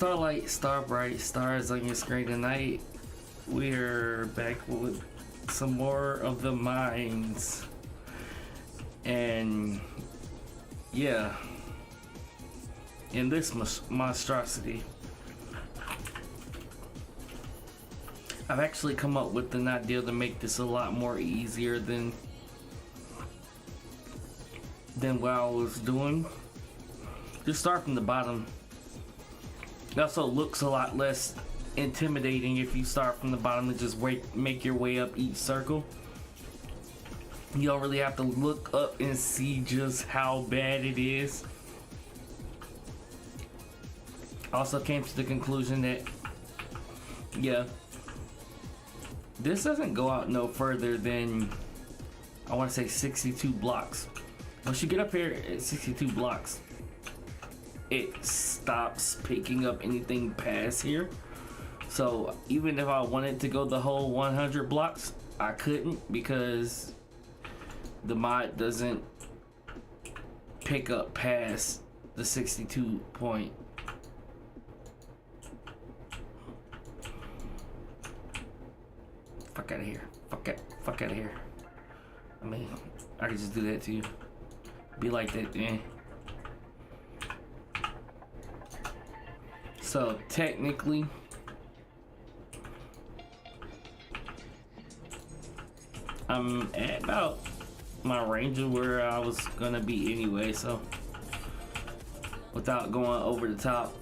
Starlight, Star Bright, stars on your screen tonight. We're back with some more of the mines. And yeah, in this monstrosity, I've actually come up with an idea to make this a lot more easier than what I was doing. Just start from the bottom. It also looks a lot less intimidating if you start from the bottom and just make your way up each circle. You don't really have to look up and see just how bad it is. Also came to the conclusion that, yeah, this doesn't go out no further than, I want to say 62 blocks. Once you get up here at 62 blocks, it stops picking up anything past here. So even if I wanted to go the whole 100 blocks, I couldn't, because the mod doesn't pick up past the 62 point. Fuck out of here. Fuck out of here. I mean, I could just do that to you. Be like that, man. So technically, I'm at about my range of where I was gonna be anyway, so without going over the top.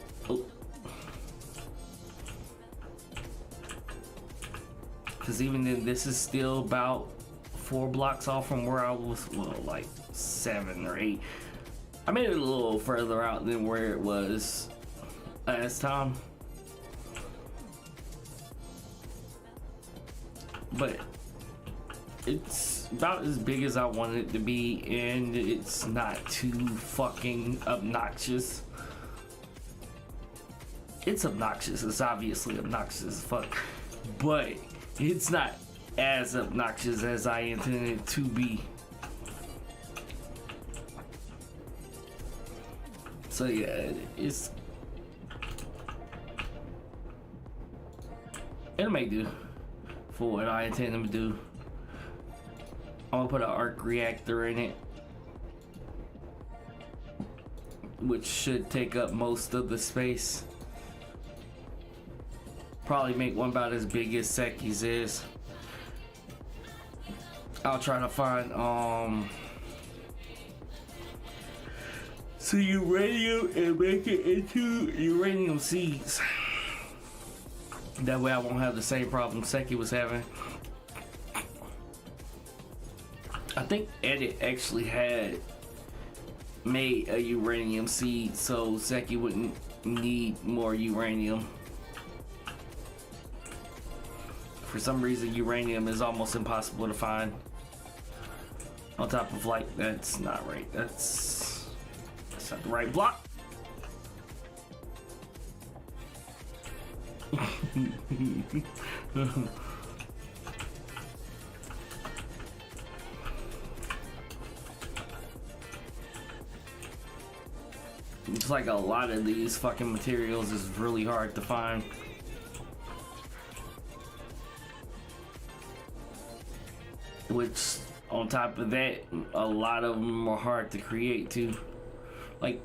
Because even then, this is still about 4 blocks off from where I was, well, like 7 or 8. I made it a little further out than where it was last time, but it's about as big as I wanted it to be, and it's not too fucking obnoxious. It's obnoxious. It's obviously obnoxious as fuck, but it's not as obnoxious as I intended it to be. So yeah, it'll make do for what I intend them to do. I'm gonna put an arc reactor in it, which should take up most of the space. Probably make one about as big as Seki's is. I'll try to find some uranium and make it into uranium seeds. That way I won't have the same problem Seki was having. I think Edit actually had made a uranium seed, so Seki wouldn't need more uranium. For some reason, uranium is almost impossible to find. On top of, like, that's not right. That's not the right block. It's like a lot of these fucking materials is really hard to find. Which, on top of that, a lot of them are hard to create too. Like,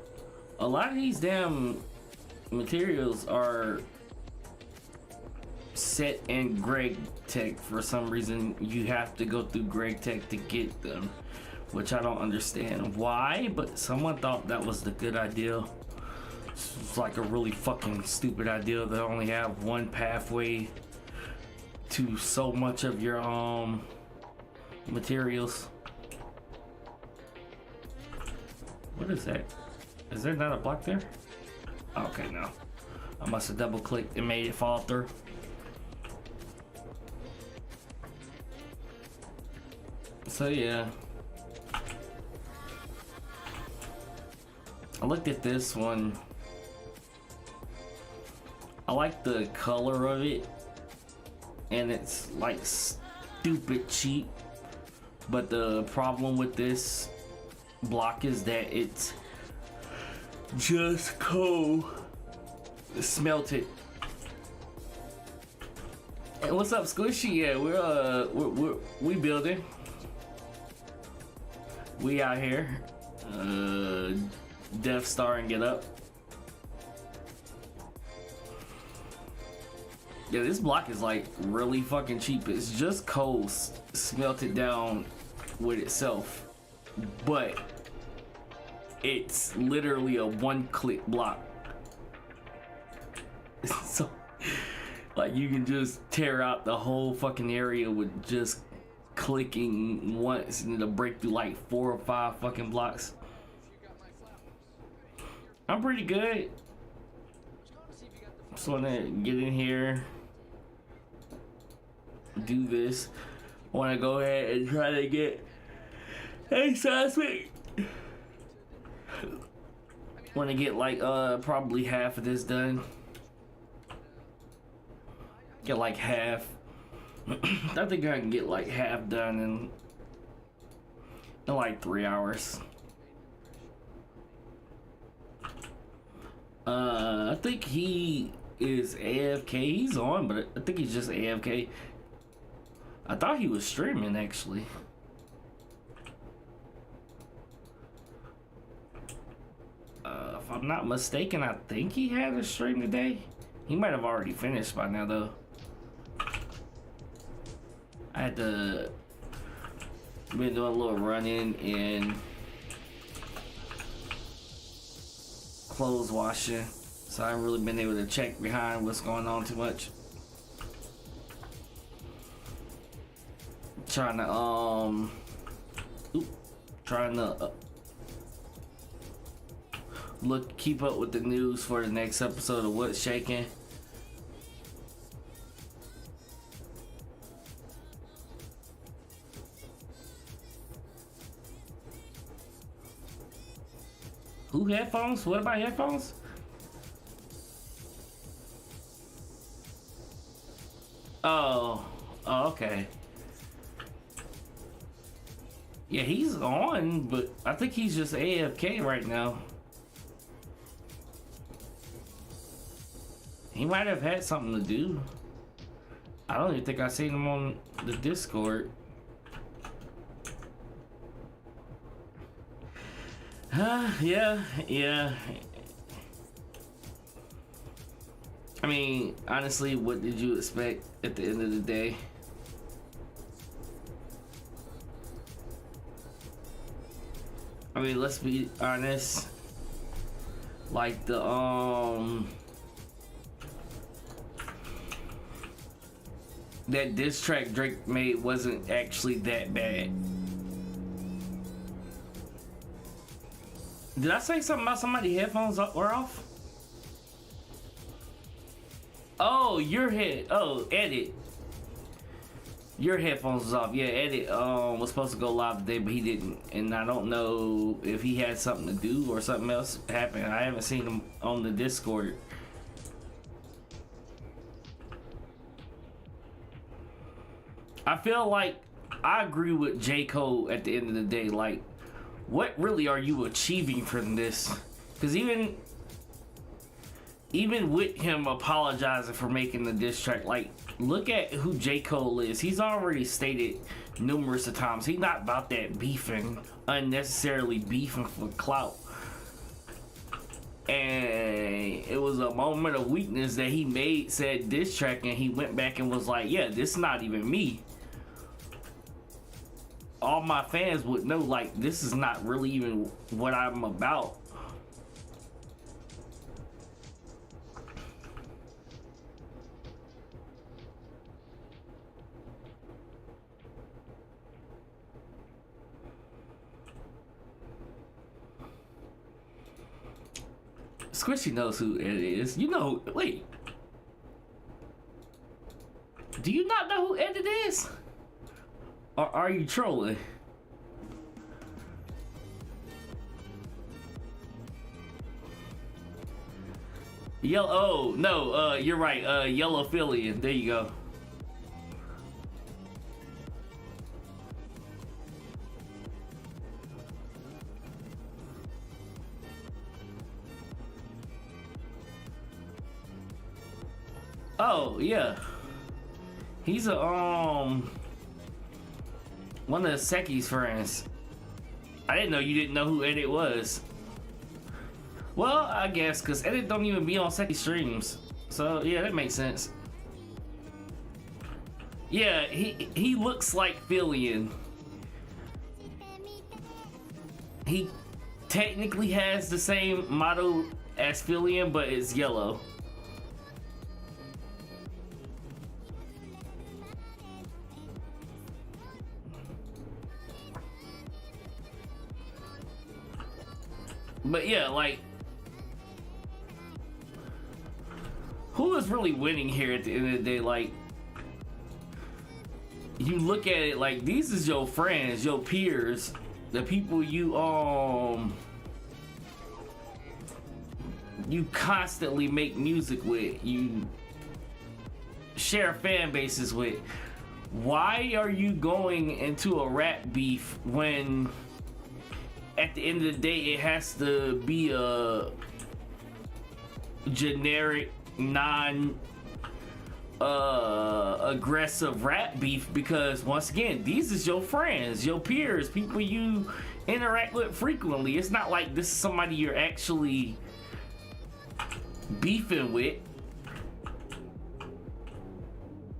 a lot of these damn materials are set in Greg Tech. For some reason, you have to go through Greg Tech to get them, which I don't understand why, but someone thought that was the good idea. It's like a really fucking stupid idea to only have one pathway to so much of your materials. What is that? Is there not a block there? Okay, no. I must have double clicked and made it fall through. So yeah, I looked at this one. I like the color of it, and it's like stupid cheap. But the problem with this block is that it's just coal. smelted. And what's up, Squishy? Yeah, we building. We out here. Death Star and get up. Yeah, this block is like really fucking cheap. It's just coal smelted down with itself, but it's literally a one-click block. So, like, you can just tear out the whole fucking area with just clicking once, and it'll break through like 4 or 5 fucking blocks. I'm pretty good. Just wanna get in here, do this. Wanna go ahead and try to get seismic. Wanna get like probably half of this done. Get like half. I think I can get like half done in like 3 hours. I think he is AFK. He's on, but I think he's just AFK. I thought he was streaming actually. If I'm not mistaken, I think he had a stream today. He might have already finished by now though. I had to been doing a little running and clothes washing, so I haven't really been able to check behind what's going on too much. Trying to keep up with the news for the next episode of What's Shaking. Who headphones? What about headphones? Oh, okay. Yeah, he's on, but I think he's just AFK right now. He might have had something to do. I don't even think I seen him on the Discord. Yeah. I mean, honestly, what did you expect at the end of the day? I mean, let's be honest. Like the that diss track Drake made wasn't actually that bad. Did I say something about somebody's headphones were off? Oh, Edit. Your headphones was off. Yeah, Edit was supposed to go live today, but he didn't. And I don't know if he had something to do or something else happened. I haven't seen him on the Discord. I feel like I agree with J. Cole at the end of the day. Like, what really are you achieving from this? Because even with him apologizing for making the diss track, like, look at who J. Cole is. He's already stated numerous of times he's not about that beefing, unnecessarily beefing for clout. And it was a moment of weakness that he made said diss track, and he went back and was like, yeah, this is not even me. All my fans would know, like, this is not really even what I'm about. Squishy knows who it is. You know, wait. Do you not know who Edit is? Or are you trolling? Yellow, oh, no, you're right, Yellow Affiliate, there you go. Oh yeah, he's a one of Seki's friends. I didn't know you didn't know who Edit was. Well, I guess because Edit don't even be on Seki streams, so yeah, that makes sense. Yeah, he looks like Fillion. He technically has the same motto as Fillion, but it's yellow. But yeah, like, who is really winning here at the end of the day? Like, you look at it like these is your friends, your peers, the people you constantly make music with, you share fan bases with. Why are you going into a rap beef when at the end of the day it has to be a generic, non aggressive rap beef? Because once again, these is your friends, your peers, people you interact with frequently. It's not like this is somebody you're actually beefing with.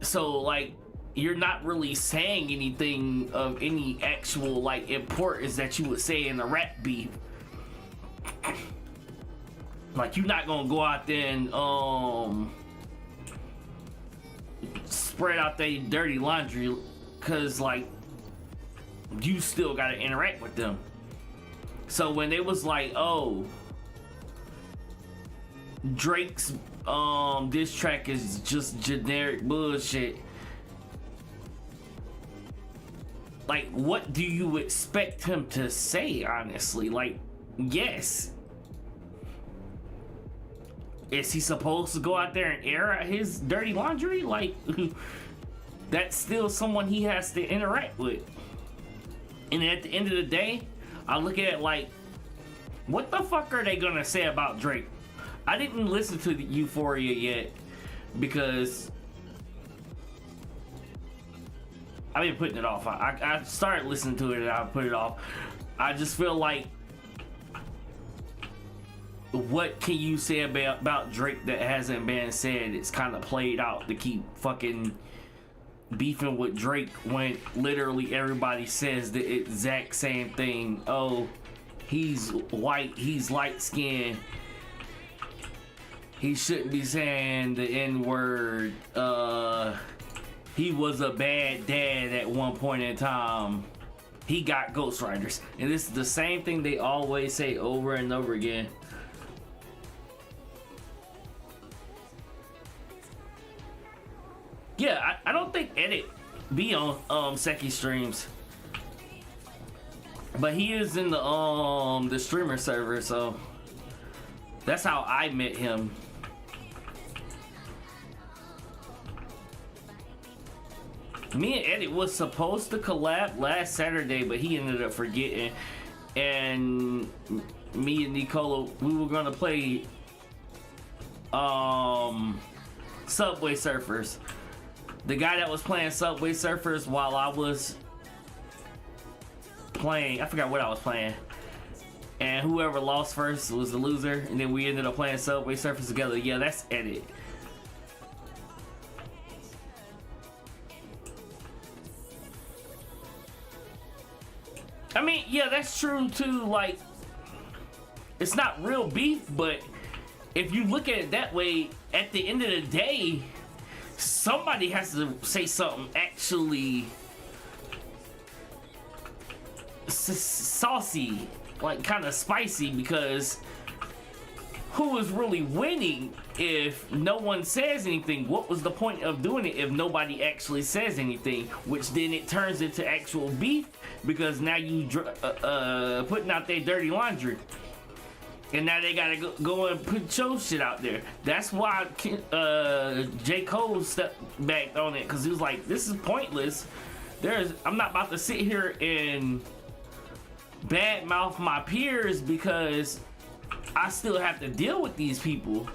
So like, you're not really saying anything of any actual like importance that you would say in a rap beef. Like, you're not gonna go out there and spread out their dirty laundry, cause like you still gotta interact with them. So when they was like, oh, Drake's diss track is just generic bullshit, like, what do you expect him to say, honestly? Like, yes, is he supposed to go out there and air out his dirty laundry? Like, that's still someone he has to interact with. And at the end of the day, I look at it like, what the fuck are they gonna say about Drake? I didn't listen to the Euphoria yet because I've been putting it off. I started listening to it and I put it off. I just feel like, what can you say about Drake that hasn't been said? It's kind of played out to keep fucking beefing with Drake when literally everybody says the exact same thing. Oh, he's white, he's light skinned, he shouldn't be saying the N-word, he was a bad dad at one point in time, he got ghostwriters. And this is the same thing they always say over and over again. Yeah, I don't think Edit be on Seki streams, but he is in the streamer server, so that's how I met him. Me and Edit was supposed to collab last Saturday, but he ended up forgetting. And me and Nicola, we were gonna play Subway Surfers. The guy that was playing Subway Surfers while I was playing, I forgot what I was playing. And whoever lost first was the loser. And then we ended up playing Subway Surfers together. Yeah, that's Edit. I mean, yeah, that's true too. Like, it's not real beef, but if you look at it that way, at the end of the day, somebody has to say something actually saucy, like kind of spicy, because who is really winning if no one says anything? What was the point of doing it if nobody actually says anything? Which then it turns into actual beef, because now you putting out their dirty laundry. And now they gotta go and put your shit out there. That's why J. Cole stepped back on it, because he was like, this is pointless. I'm not about to sit here and badmouth my peers because I still have to deal with these people.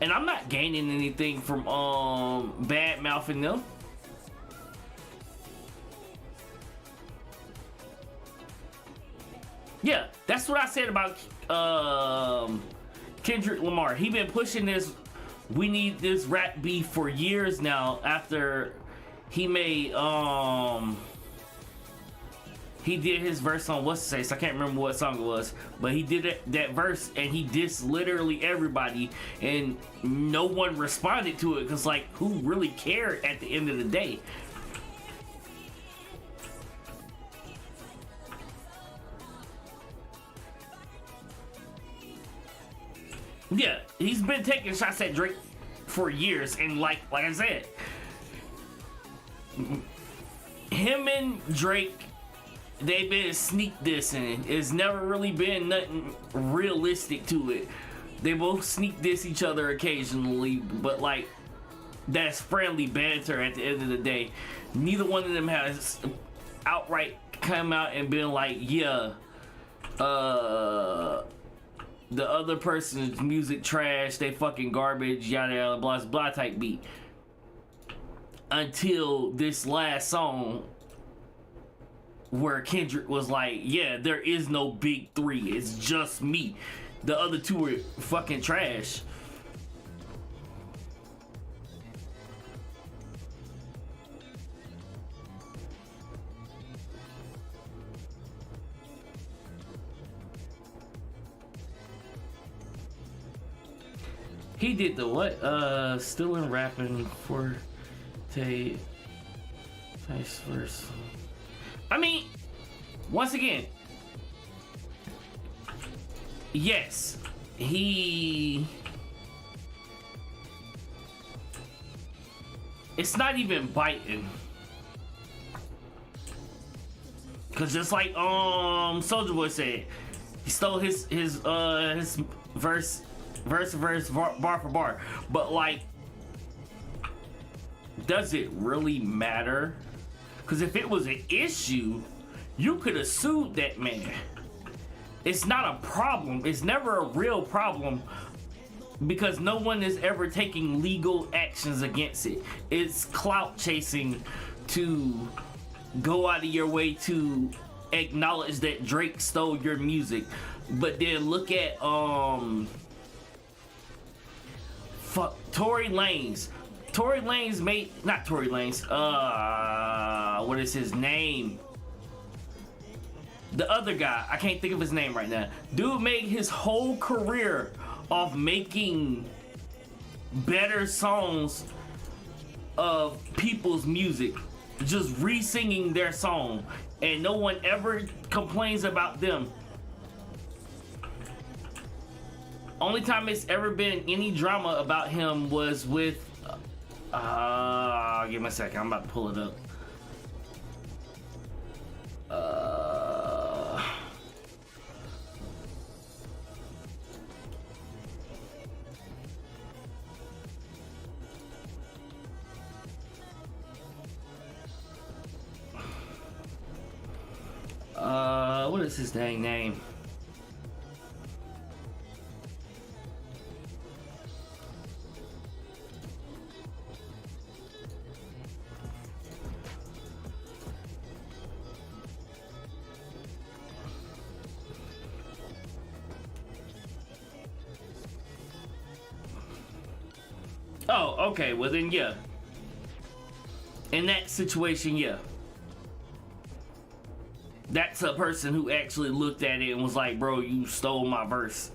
And I'm not gaining anything from bad mouthing them. Yeah, that's what I said about Kendrick Lamar. He been pushing this "we need this rap beef" for years now. After he made he did his verse on What's to Say, so I can't remember what song it was, but he did that verse and he dissed literally everybody, and no one responded to it because, like, who really cared at the end of the day? Yeah, he's been taking shots at Drake for years, and like I said, him and Drake, they've been sneak dissing. It's never really been nothing realistic to it. They both sneak diss each other occasionally, but like, that's friendly banter at the end of the day. Neither one of them has outright come out and been like, yeah, the other person's music trash, they fucking garbage, yada yada, blah blah type beat. Until this last song, where Kendrick was like, yeah, there is no big three, it's just me. The other two are fucking trash. He did the what? Still in rapping for Tay. Vice versa. I mean, once again, yes, it's not even biting. Cause just like Soulja Boy said, he stole his verse bar for bar. But like, does it really matter? Because if it was an issue, you could have sued that man. It's not a problem. It's never a real problem because no one is ever taking legal actions against it. It's clout chasing to go out of your way to acknowledge that Drake stole your music. But then look at Tory Lanez. Tory Lanez made, not Tory Lanez, what is his name? The other guy, I can't think of his name right now. Dude made his whole career off making better songs of people's music, just re-singing their song, and no one ever complains about them. Only time it's ever been any drama about him was with give me a second, I'm about to pull it up. What is his dang name? Oh, okay, well then, yeah. In that situation, yeah. That's a person who actually looked at it and was like, bro, you stole my verse.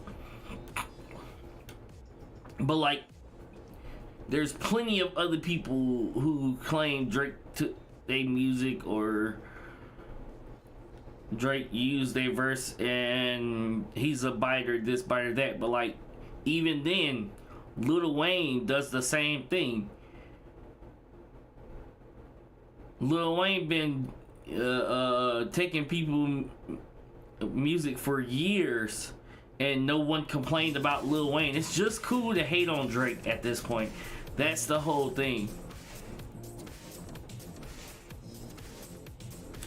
But like, there's plenty of other people who claim Drake took their music or Drake used their verse and he's a biter, this, biter, that. But like, even then, Lil Wayne does the same thing. Lil Wayne been taking people music for years and no one complained about Lil Wayne. It's just cool to hate on Drake at this point. That's the whole thing.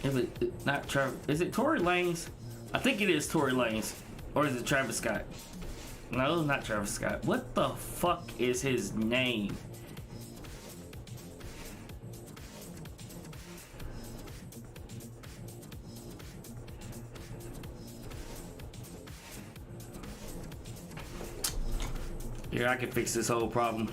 Is it not Travis? Is it Tory Lanez? I think it is Tory Lanez. Or is it Travis Scott? No, not Travis Scott. What the fuck is his name? Here, I can fix this whole problem.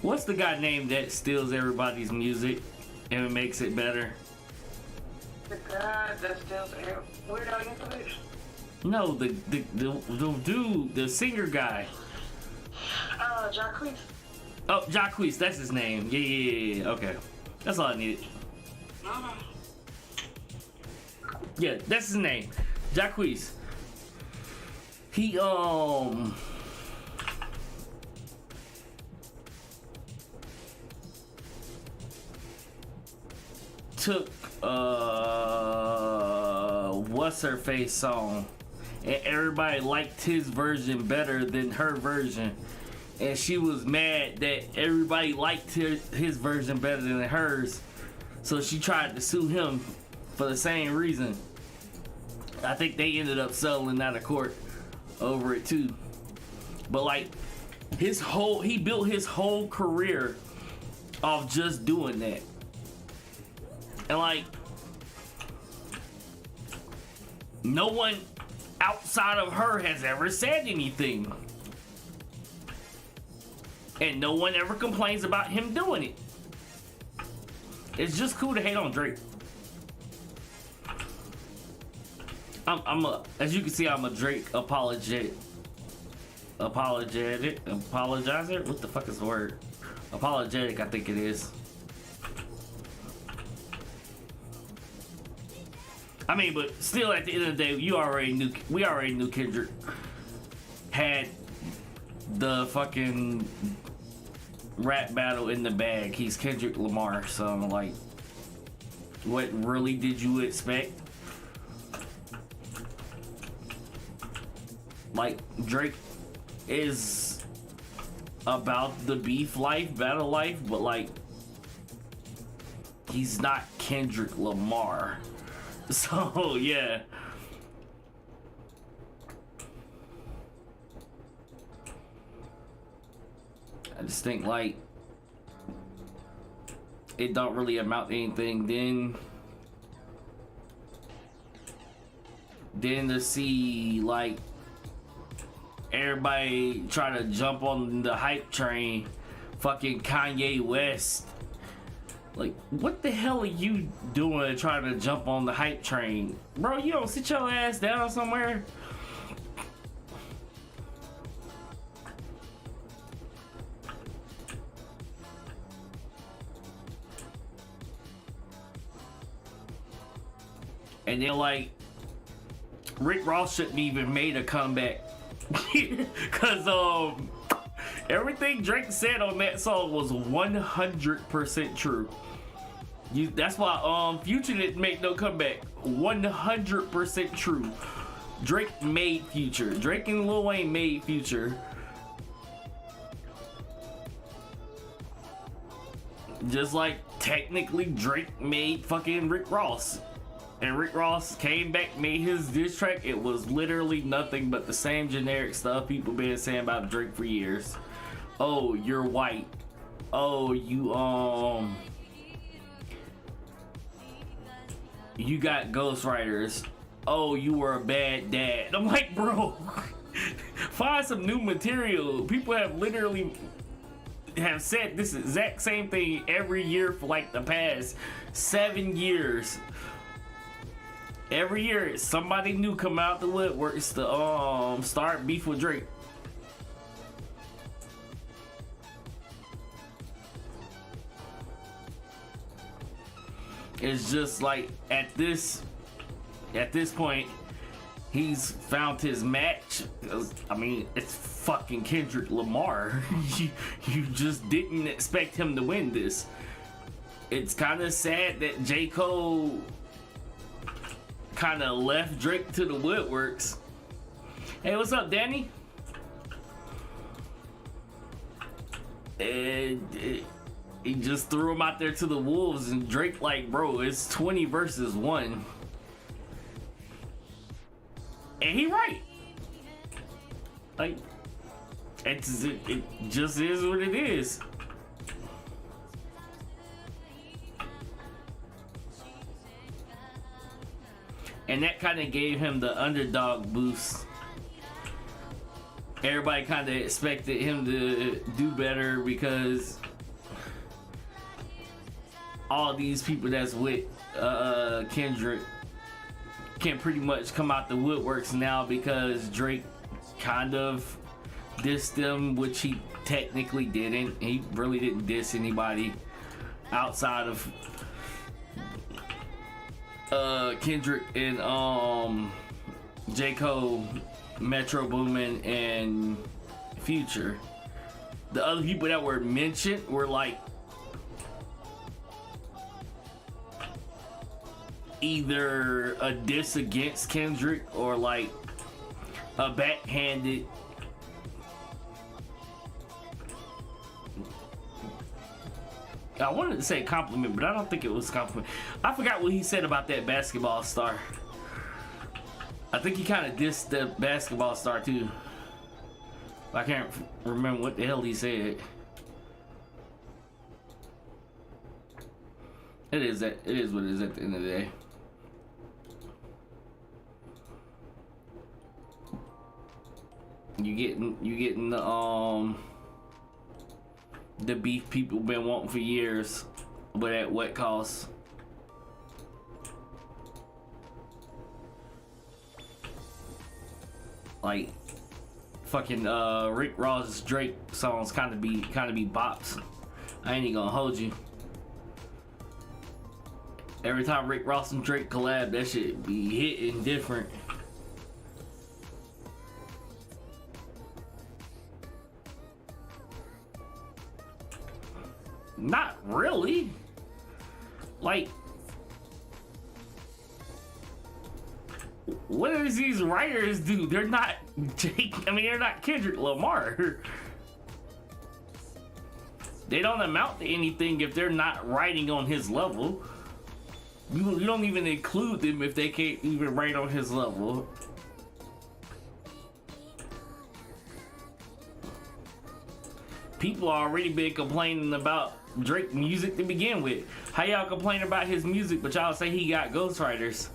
What's the guy name that steals everybody's music and makes it better? The guy that steals Weird Al Yankovic? No, the dude, the singer guy. Jacquees. Oh, Jacquees, that's his name. Yeah. Okay, that's all I needed. Yeah, that's his name, Jacquees. He took what's her face song, and everybody liked his version better than her version, and she was mad that everybody liked his version better than hers, so she tried to sue him for the same reason. I think they ended up settling out of court over it too. But like he built his whole career off just doing that. And like, no one outside of her has ever said anything. And no one ever complains about him doing it. It's just cool to hate on Drake. As you can see, I'm a Drake apologizer? What the fuck is the word? Apologetic, I think it is. I mean, but still, at the end of the day, we already knew Kendrick had the fucking rap battle in the bag. He's Kendrick Lamar, so like, what really did you expect? Like, Drake is about the beef life, battle life, but like, he's not Kendrick Lamar. So yeah. I just think like it don't really amount to anything. Then to see like everybody try to jump on the hype train, fucking Kanye West. Like, what the hell are you doing trying to jump on the hype train? Bro, you don't sit your ass down somewhere? And then like, Rick Ross shouldn't even made a comeback. Cause everything Drake said on that song was 100% true. That's why Future didn't make no comeback. 100% true. Drake made Future. Drake and Lil Wayne made Future. Just like technically Drake made fucking Rick Ross. And Rick Ross came back, made his diss track. It was literally nothing but the same generic stuff people been saying about Drake for years. Oh, you're white. Oh, you got ghostwriters. Oh, you were a bad dad. I'm like, bro, find some new material. People have literally said this exact same thing every year for like the past 7 years. Every year, somebody new come out the woodworks to start beef with Drake. It's just like at this point, he's found his match. I mean, it's fucking Kendrick Lamar. You just didn't expect him to win this. it's kind of sad that J. Cole kind of left Drake to the woodworks. Hey, what's up, Danny? And he just threw him out there to the wolves, and Drake like, bro, it's 20 versus 1. And he right. Like, it just is what it is. And that kind of gave him the underdog boost. Everybody kind of expected him to do better because all these people that's with Kendrick can pretty much come out the woodworks now because Drake kind of dissed them, which he technically didn't. He really didn't diss anybody outside of Kendrick and J. Cole, Metro Boomin, and Future. The other people that were mentioned were like either a diss against Kendrick or like a backhanded I wanted to say compliment, but I don't think it was a compliment. I forgot what he said about that basketball star. I think he kind of dissed the basketball star too. I can't remember what the hell he said. It is what it is at the end of the day. You getting the beef people been wanting for years, but at what cost? Like fucking Rick Ross Drake songs kind of be bops. I ain't even gonna hold you. Every time Rick Ross and Drake collab, that shit be hitting different. Not really. Like, what does these writers do? They're not they're not Kendrick Lamar. They don't amount to anything if they're not writing on his level. You don't even include them if they can't even write on his level. People already been complaining about Drake music to begin with. How y'all complain about his music, but y'all say he got ghostwriters?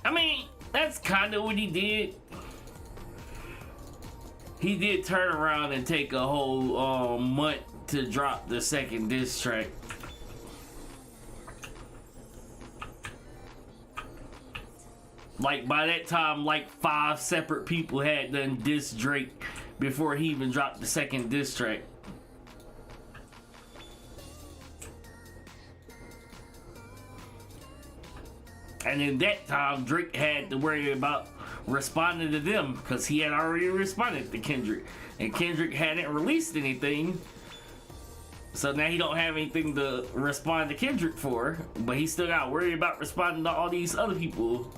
I mean, that's kind of what he did. He did turn around and take a whole month to drop the second diss track. Like, by that time, like 5 separate people had done diss Drake before he even dropped the second diss track. And in that time, Drake had to worry about responding to them because he had already responded to Kendrick. And Kendrick hadn't released anything. So now he don't have anything to respond to Kendrick for. But he still got to worry about responding to all these other people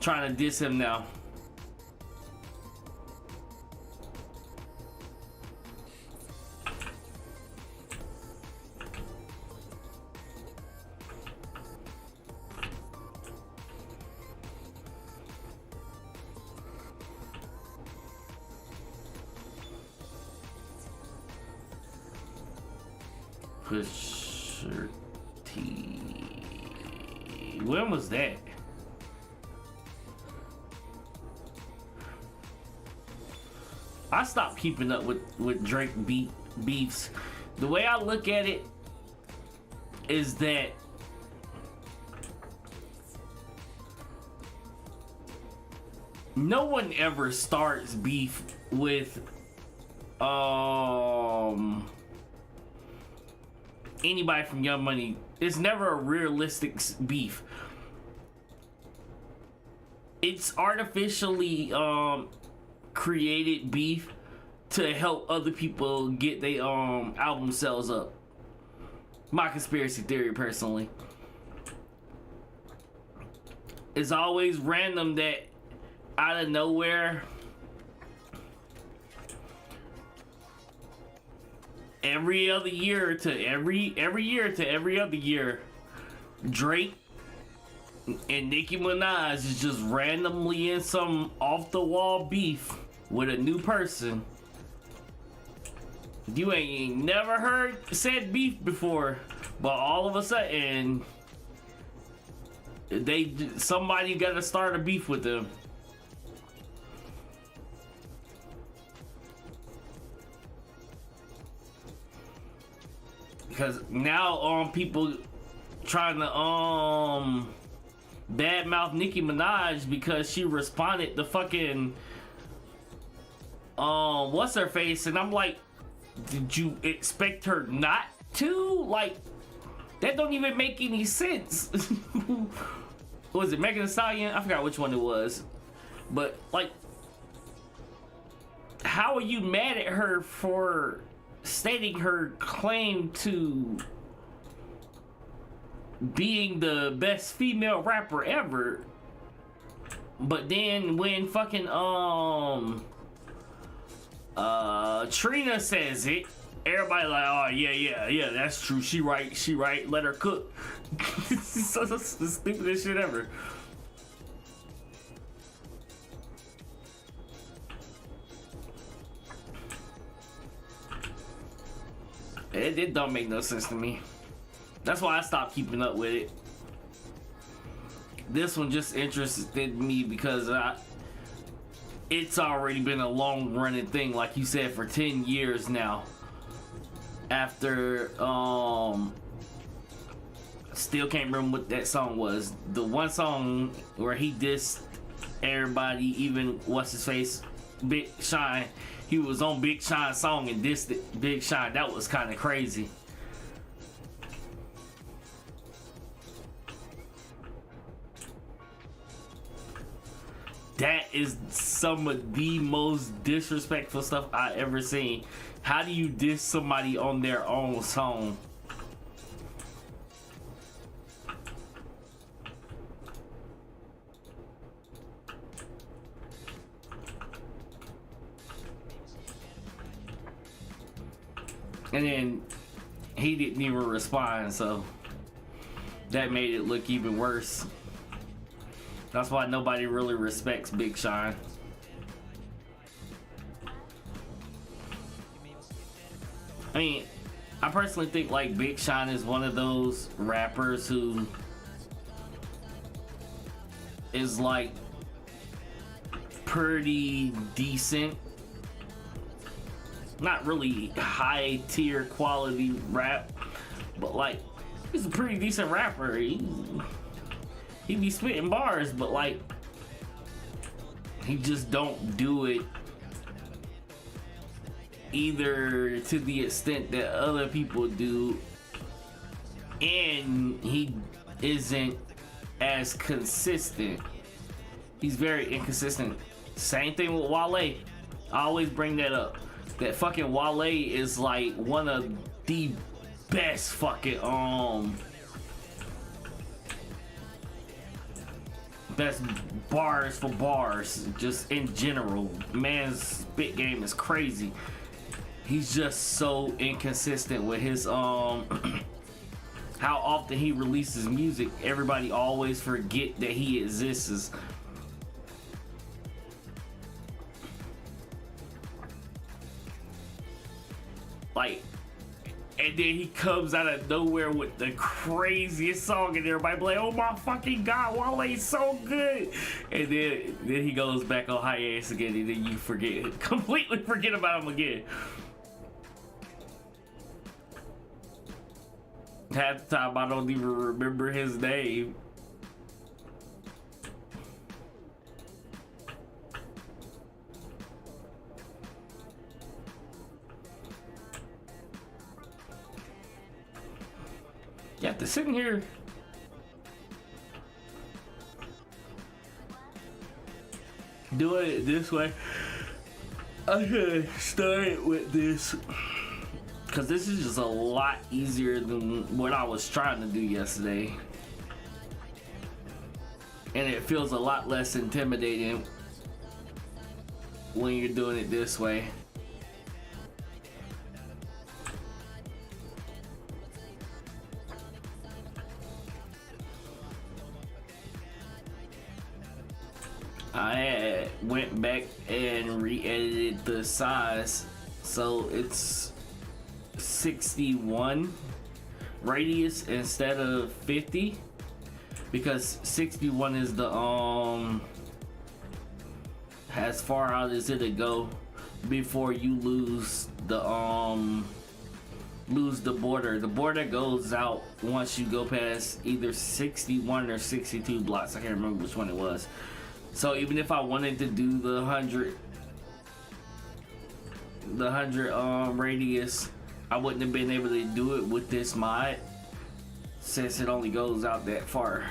trying to diss him now. Pusher T. When was that? I stopped keeping up with Drake beefs. The way I look at it is that no one ever starts beef with anybody from Young Money. It's never a realistic beef. It's artificially created beef to help other people get their album sales up. My conspiracy theory, personally. It's always random that out of nowhere, every other year to every year to every other year, Drake and Nicki Minaj is just randomly in some off the wall beef with a new person. You ain't never heard said beef before, but all of a sudden somebody got to start a beef with them. Because now people trying to badmouth Nicki Minaj because she responded to fucking what's her face, and I'm like, did you expect her not to? Like, that don't even make any sense. Was it Megan Thee Stallion? I forgot which one it was. But like, how are you mad at her for stating her claim to being the best female rapper ever, but then when fucking Trina says it, everybody like, oh yeah, that's true, she right, let her cook. So that's the stupidest shit ever. It don't make no sense to me. That's why I stopped keeping up with it. This one just interested me because it's already been a long running thing, like you said, for 10 years now. After still can't remember what that song was. The one song where he dissed everybody, even what's his face, Big Sean. He was on Big Sean's song and dissed Big Sean. That was kind of crazy. That is some of the most disrespectful stuff I ever seen. How do you diss somebody on their own song? And then he didn't even respond, so that made it look even worse. That's why nobody really respects Big Sean. I mean, I personally think like Big Sean is one of those rappers who is like pretty decent. Not really high tier quality rap, but like he's a pretty decent rapper. He be spitting bars, but like he just don't do it either to the extent that other people do, and he isn't as consistent. He's very inconsistent. Same thing with Wale. I always bring that up. That fucking Wale is like one of the best fucking best bars for bars, just in general. Man's spit game is crazy. He's just so inconsistent with his how often he releases music. Everybody always forget that he exists. Like, and then he comes out of nowhere with the craziest song, and everybody be like, oh my fucking god, Wale's so good. And then he goes back on hiatus again, and then you completely forget about him again. Half the time I don't even remember his name. to sit in here. Doing it this way. I should start with this. Because this is just a lot easier than what I was trying to do yesterday. And it feels a lot less intimidating when you're doing it this way. I went back and re-edited the size, so it's 61 radius instead of 50, because 61 is the as far out as it'll go before you lose the border. The border goes out once you go past either 61 or 62 blocks. I can't remember which one it was. So even if I wanted to do the 100 radius, I wouldn't have been able to do it with this mod, since it only goes out that far.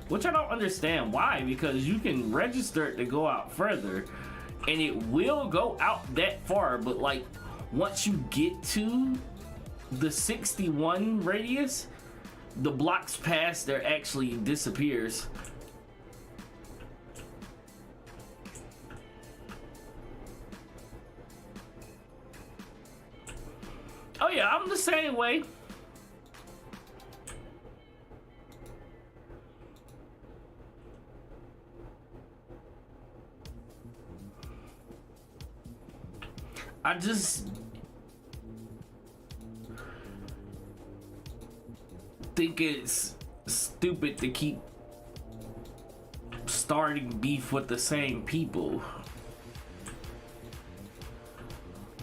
Which I don't understand why, because you can register it to go out further and it will go out that far, but like once you get to the 61 radius, the blocks past there actually disappears. Oh yeah, I'm the same way. I just think it's stupid to keep starting beef with the same people.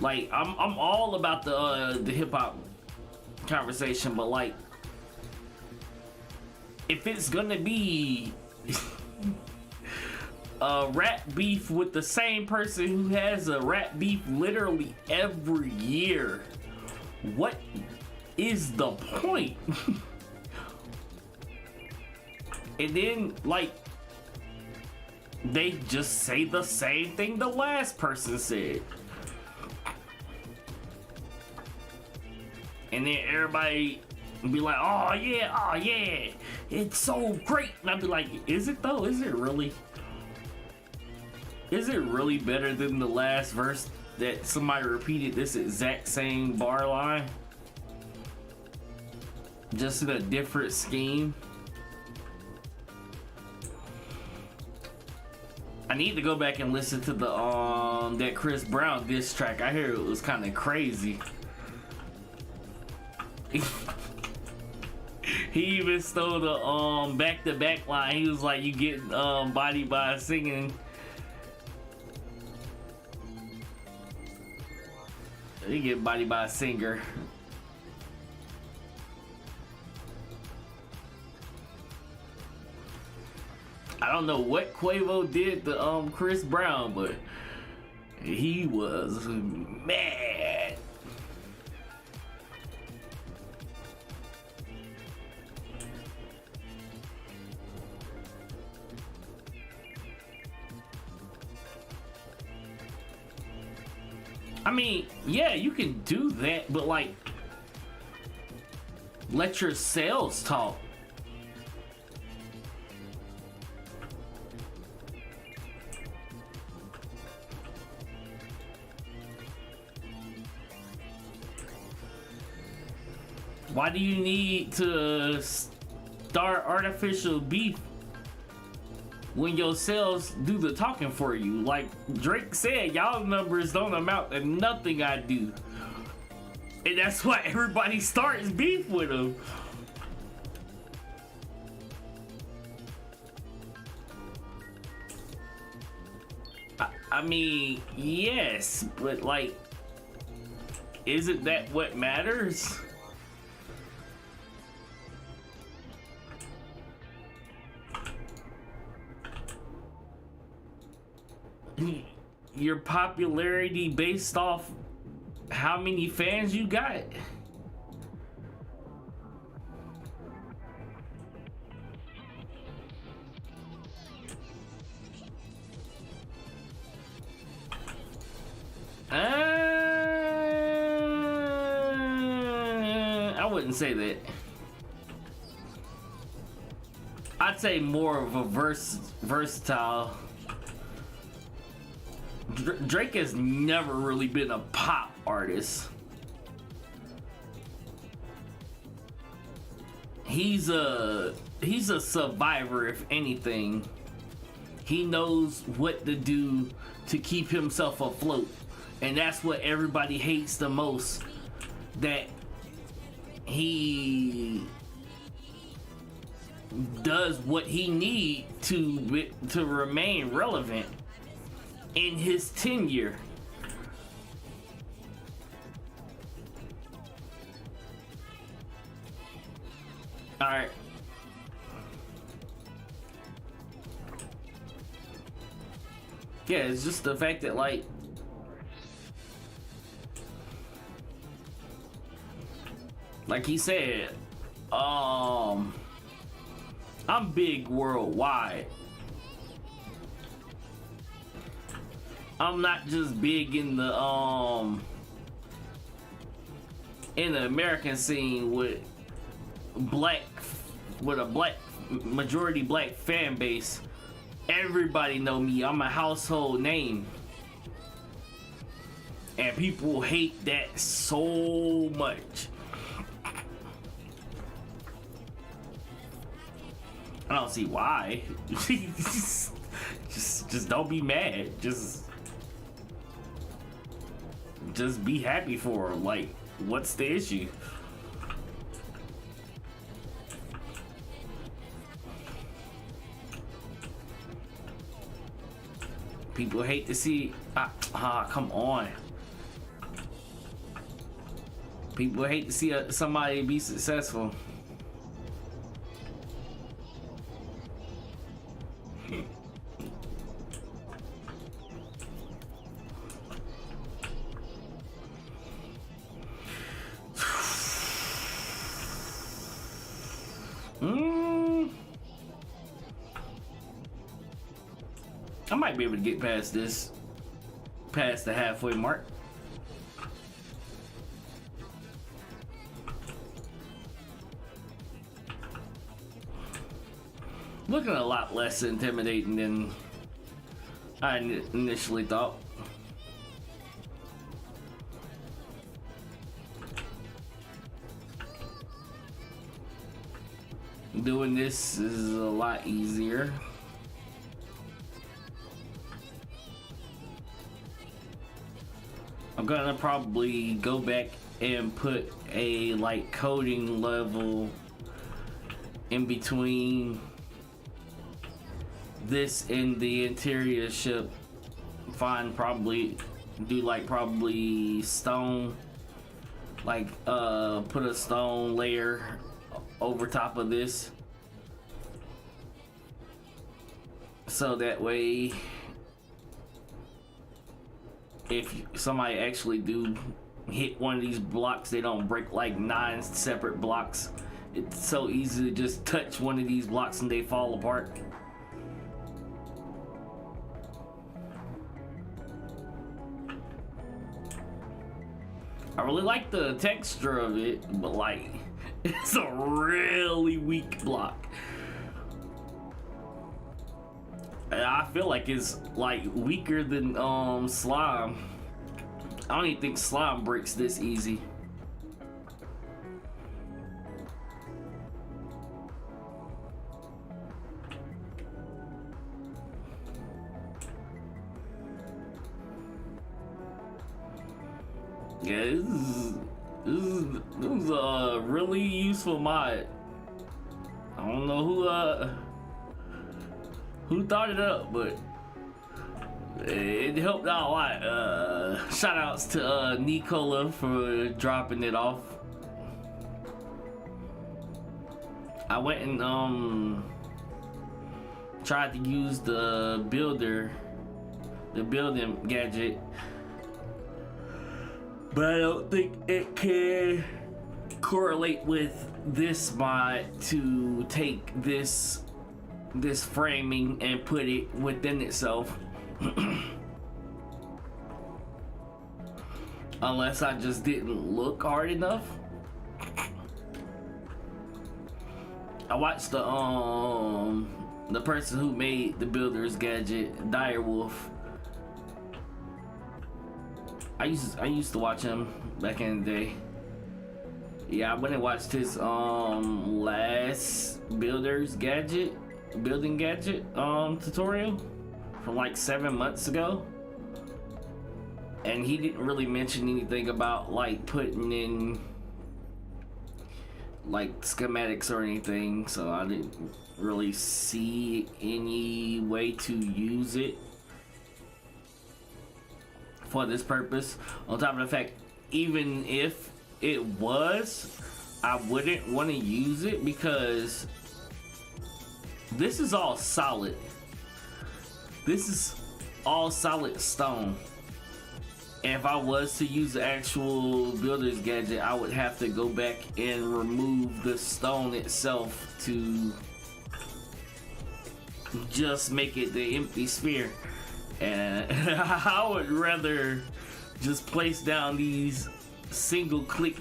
Like I'm all about the hip hop conversation, but like if it's gonna be a rap beef with the same person who has a rap beef literally every year, what is the point? And then like they just say the same thing the last person said. And then everybody be like, oh yeah, it's so great. And I'd be like, is it though? Is it really? Is it really better than the last verse that somebody repeated this exact same bar line? Just in a different scheme? I need to go back and listen to the that Chris Brown diss track. I hear it was kind of crazy. He even stole the back-to-back line. He was like, you get bodied by singing. You get bodied by a singer. I don't know what Quavo did to Chris Brown, but he was mad. I mean, yeah, you can do that, but like, let your sales talk. Why do you need to start artificial beef when your sales do the talking for you? Like Drake said, y'all numbers don't amount to nothing I do. And that's why everybody starts beef with him. I mean, yes, but like, isn't that what matters? Your popularity based off how many fans you got. wouldn't say that. I'd say more of a versatile. Drake has never really been a pop artist. He's a survivor, if anything. He knows what to do to keep himself afloat, and that's what everybody hates the most. That he does what he needs to remain relevant in his tenure. All right. Yeah, it's just the fact that, like, he said, I'm big worldwide. I'm not just big in the American scene with a black majority black fan base. Everybody know me. I'm a household name, and people hate that so much. I don't see why. just don't be mad. Just be happy for him. Like, what's the issue? People hate to see. Come on. People hate to see somebody be successful. I might be able to get past the halfway mark. Looking a lot less intimidating than I initially thought. Doing this is a lot easier. I'm gonna probably go back and put a like coding level in between this and the interior ship. Find probably do like probably stone, like put a stone layer over top of this, so that way if somebody actually do hit one of these blocks, they don't break like 9 separate blocks. It's so easy to just touch one of these blocks and they fall apart. I really like the texture of it, but like it's a really weak block. I feel like it's like weaker than slime. I don't even think slime breaks this easy. Yeah, this is a really useful mod. I don't know who thought it up, but it helped out a lot. Shout outs to Nicola for dropping it off. I went and tried to use the building gadget, but I don't think it can correlate with this mod to take this framing and put it within itself. Unless I just didn't look hard enough. I watched the person who made the Builder's Gadget, Direwolf. I used to watch him back in the day. Yeah, I went and watched his last building gadget tutorial from like 7 months ago, and he didn't really mention anything about like putting in like schematics or anything, so I didn't really see any way to use it for this purpose. On top of the fact, even if it was, I wouldn't want to use it because this is all solid. This is all solid stone. And if I was to use the actual builder's gadget, I would have to go back and remove the stone itself to just make it the empty sphere. And I would rather just place down these single click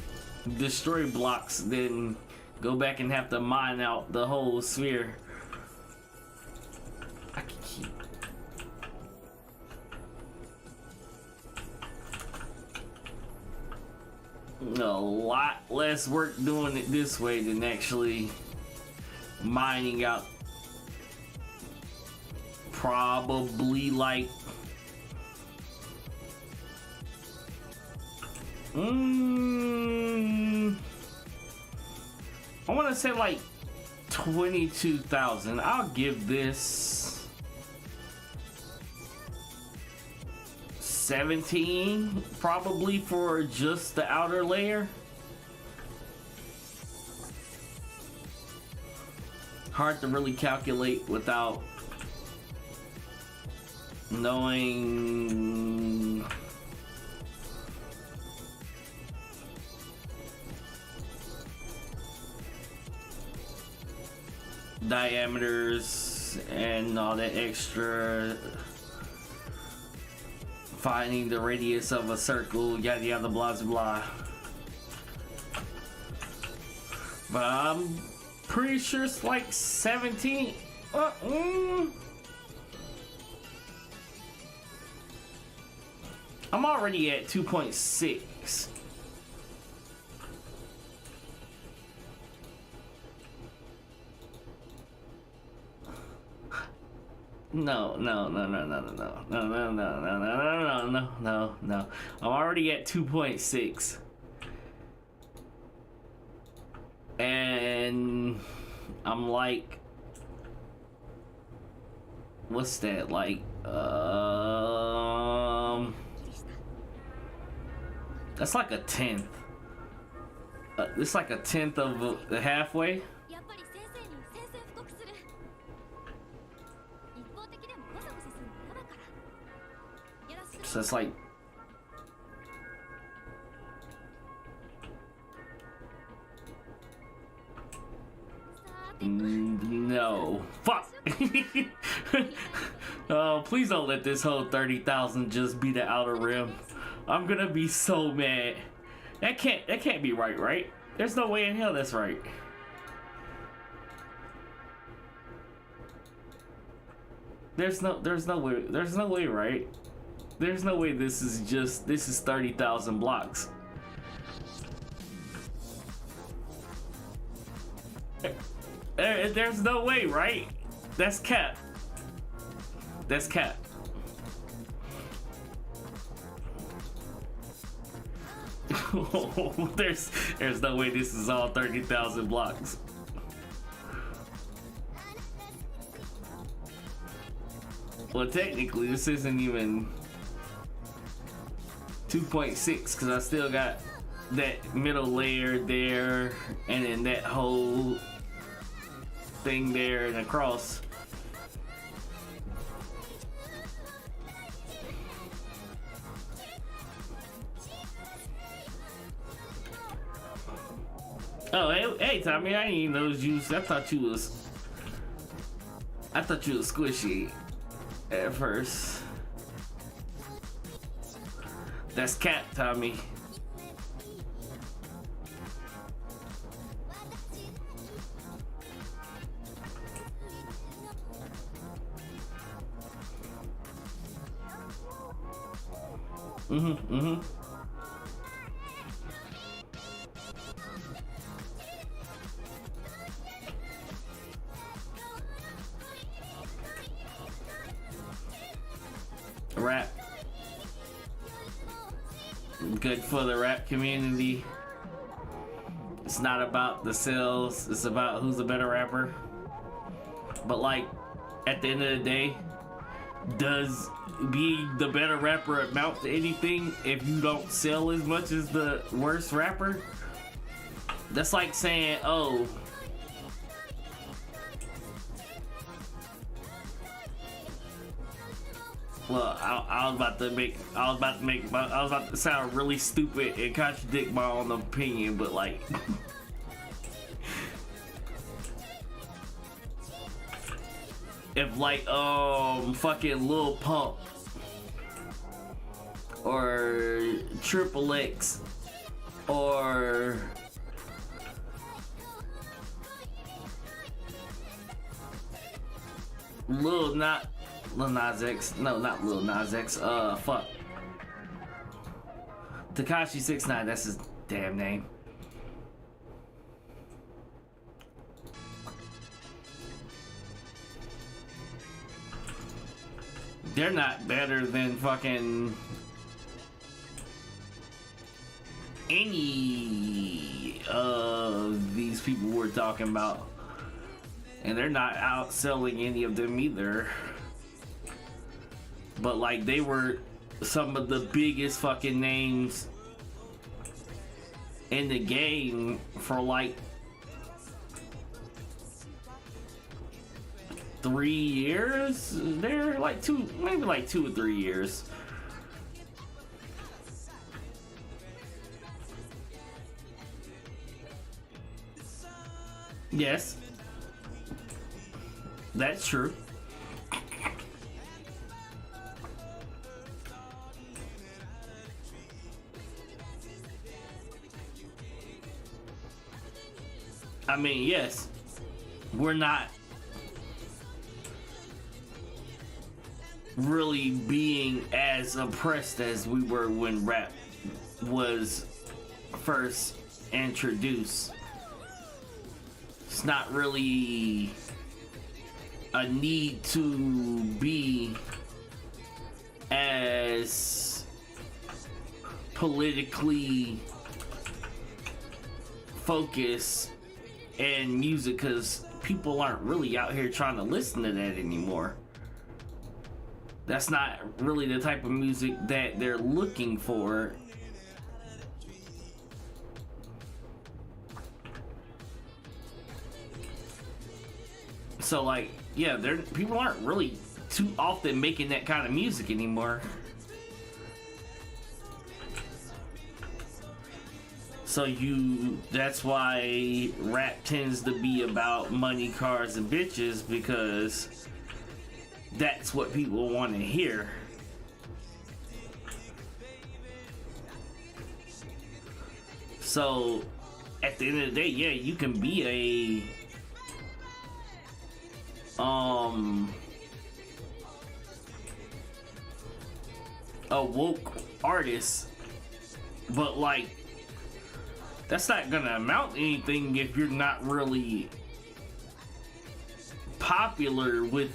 destroy blocks than go back and have to mine out the whole sphere. I can keep a lot less work doing it this way than actually mining out probably like I want to say like 22,000. I'll give this 17 probably for just the outer layer. Hard to really calculate without knowing diameters and all that extra, finding the radius of a circle, yada yada blah blah. But I'm pretty sure it's like 17. I'm already at 2.6. No. I'm already at 2.6. And I'm like, what's that? Like, that's like a tenth. It's like a tenth of the halfway. So it's like no. Fuck. Oh, please don't let this whole 30,000 just be the outer rim. I'm gonna be so mad. That can't be right? There's no way in hell that's right. There's no way, right? There's no way this is 30,000 blocks. There's no way, right? That's cap. That's cap. There's no way this is all 30,000 blocks. Well, technically, this isn't even 2.6 because I still got that middle layer there, and then that whole thing there and across. Oh, hey, Tommy, I didn't even know it was you. I thought you was squishy at first. That's cat, Tommy. Rap. Good for the rap community. It's not about the sales, it's about who's a better rapper. But like, at the end of the day, does being the better rapper amount to anything if you don't sell as much as the worst rapper? That's like saying, oh, well, I was about to sound really stupid and contradict my own opinion, but like, if like, fucking Lil Pump or Triple X or Lil Nas X, no, not Lil Nas X, fuck. Tekashi 6ix9ine, that's his damn name. They're not better than fucking any of these people we're talking about. And they're not outselling any of them either. But like, they were some of the biggest fucking names in the game for like 3 years. They're like maybe like 2 or 3 years. Yes, that's true. I mean, yes, we're not really being as oppressed as we were when rap was first introduced. It's not really a need to be as politically focused in music, because people aren't really out here trying to listen to that anymore. That's not really the type of music that they're looking for. So like, yeah, people aren't really too often making that kind of music anymore. So that's why rap tends to be about money, cars, and bitches, because that's what people want to hear. So at the end of the day, yeah, you can be a woke artist, but like, that's not gonna amount to anything if you're not really popular with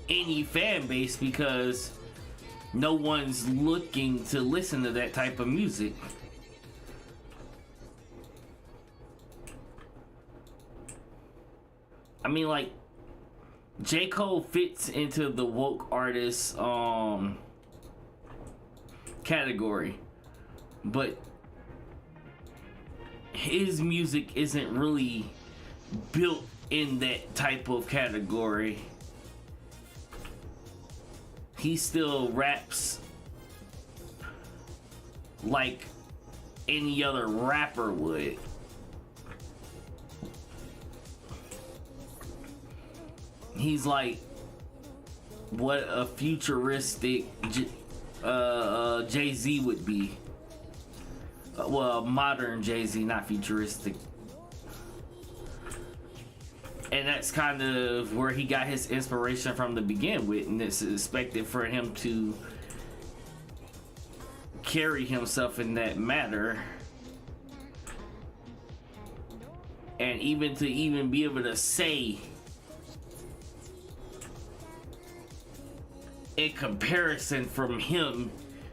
any fan base, because no one's looking to listen to that type of music. I mean, like, J. Cole fits into the woke artist category, but his music isn't really built in that type of category. He still raps like any other rapper would. He's like what a futuristic Jay-Z would be. Well, modern Jay-Z, not futuristic. And that's kind of where he got his inspiration from to begin with, and it's expected for him to carry himself in that matter. And even to even be able to say in comparison from him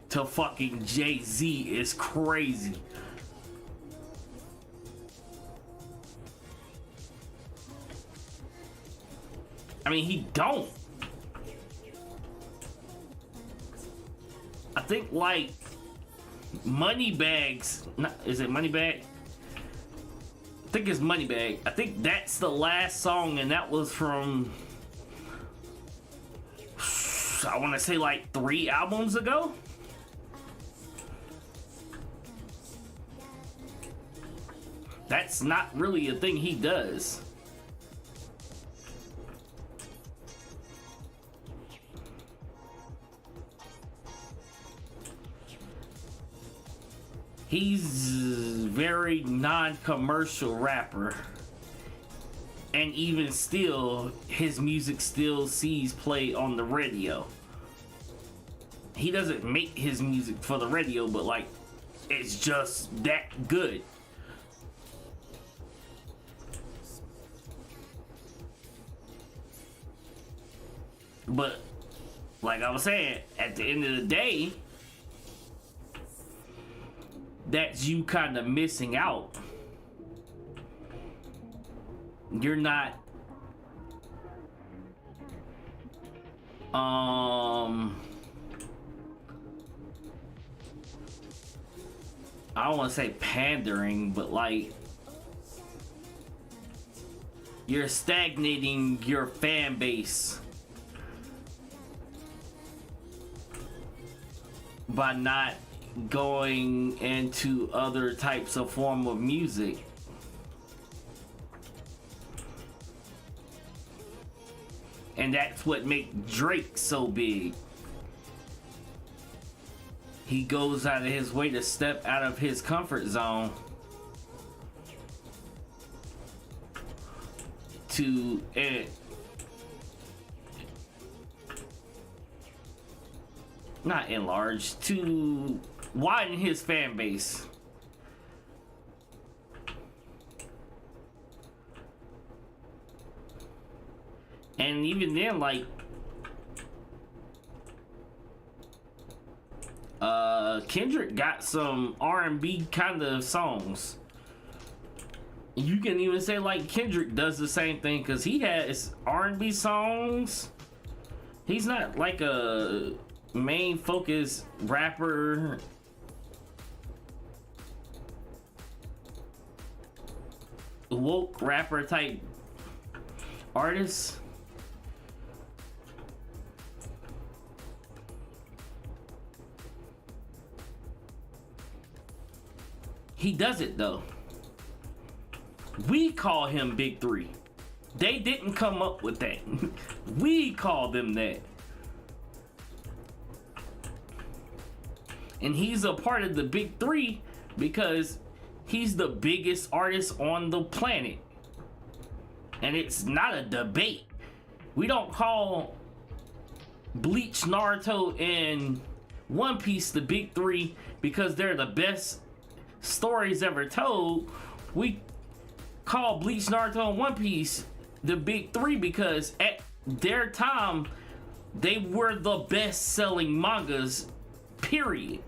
to fucking Jay-Z is crazy. I mean, he don't. I think like Moneybags, is it Moneybag? I think it's Moneybag. I think that's the last song, and that was from, I want to say like 3 albums ago. That's not really a thing he does. He's very non-commercial rapper, and even still, his music still sees play on the radio. He doesn't make his music for the radio, but like, it's just that good. But like I was saying, at the end of the day, that's you kind of missing out. You're not I don't want to say pandering, but like, you're stagnating your fan base by not going into other types of form of music. And that's what makes Drake so big. He goes out of his way to step out of his comfort zone to not enlarge, to widen his fan base. And even then, like, Kendrick got some R&B kind of songs. You can even say like Kendrick does the same thing, because he has R&B songs. He's not like a main focus rapper. Woke rapper type artist. He does it though. We call him Big Three. They didn't come up with that. We call them that. And he's a part of the Big Three because he's the biggest artist on the planet. And it's not a debate. We don't call Bleach, Naruto, and One Piece the Big Three because they're the best stories ever told. We call Bleach, Naruto, and One Piece the Big Three because at their time they were the best selling mangas, period.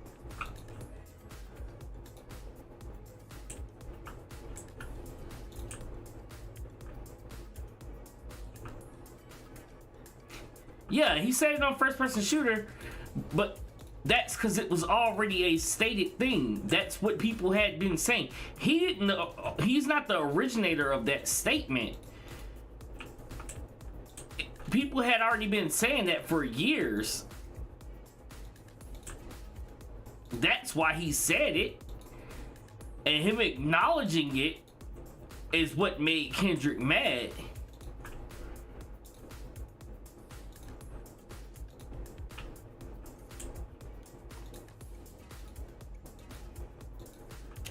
Yeah, he said it on first person shooter, but that's because it was already a stated thing. That's what people had been saying. He didn't. He's not the originator of that statement. People had already been saying that for years. That's why he said it. And him acknowledging it is what made Kendrick mad.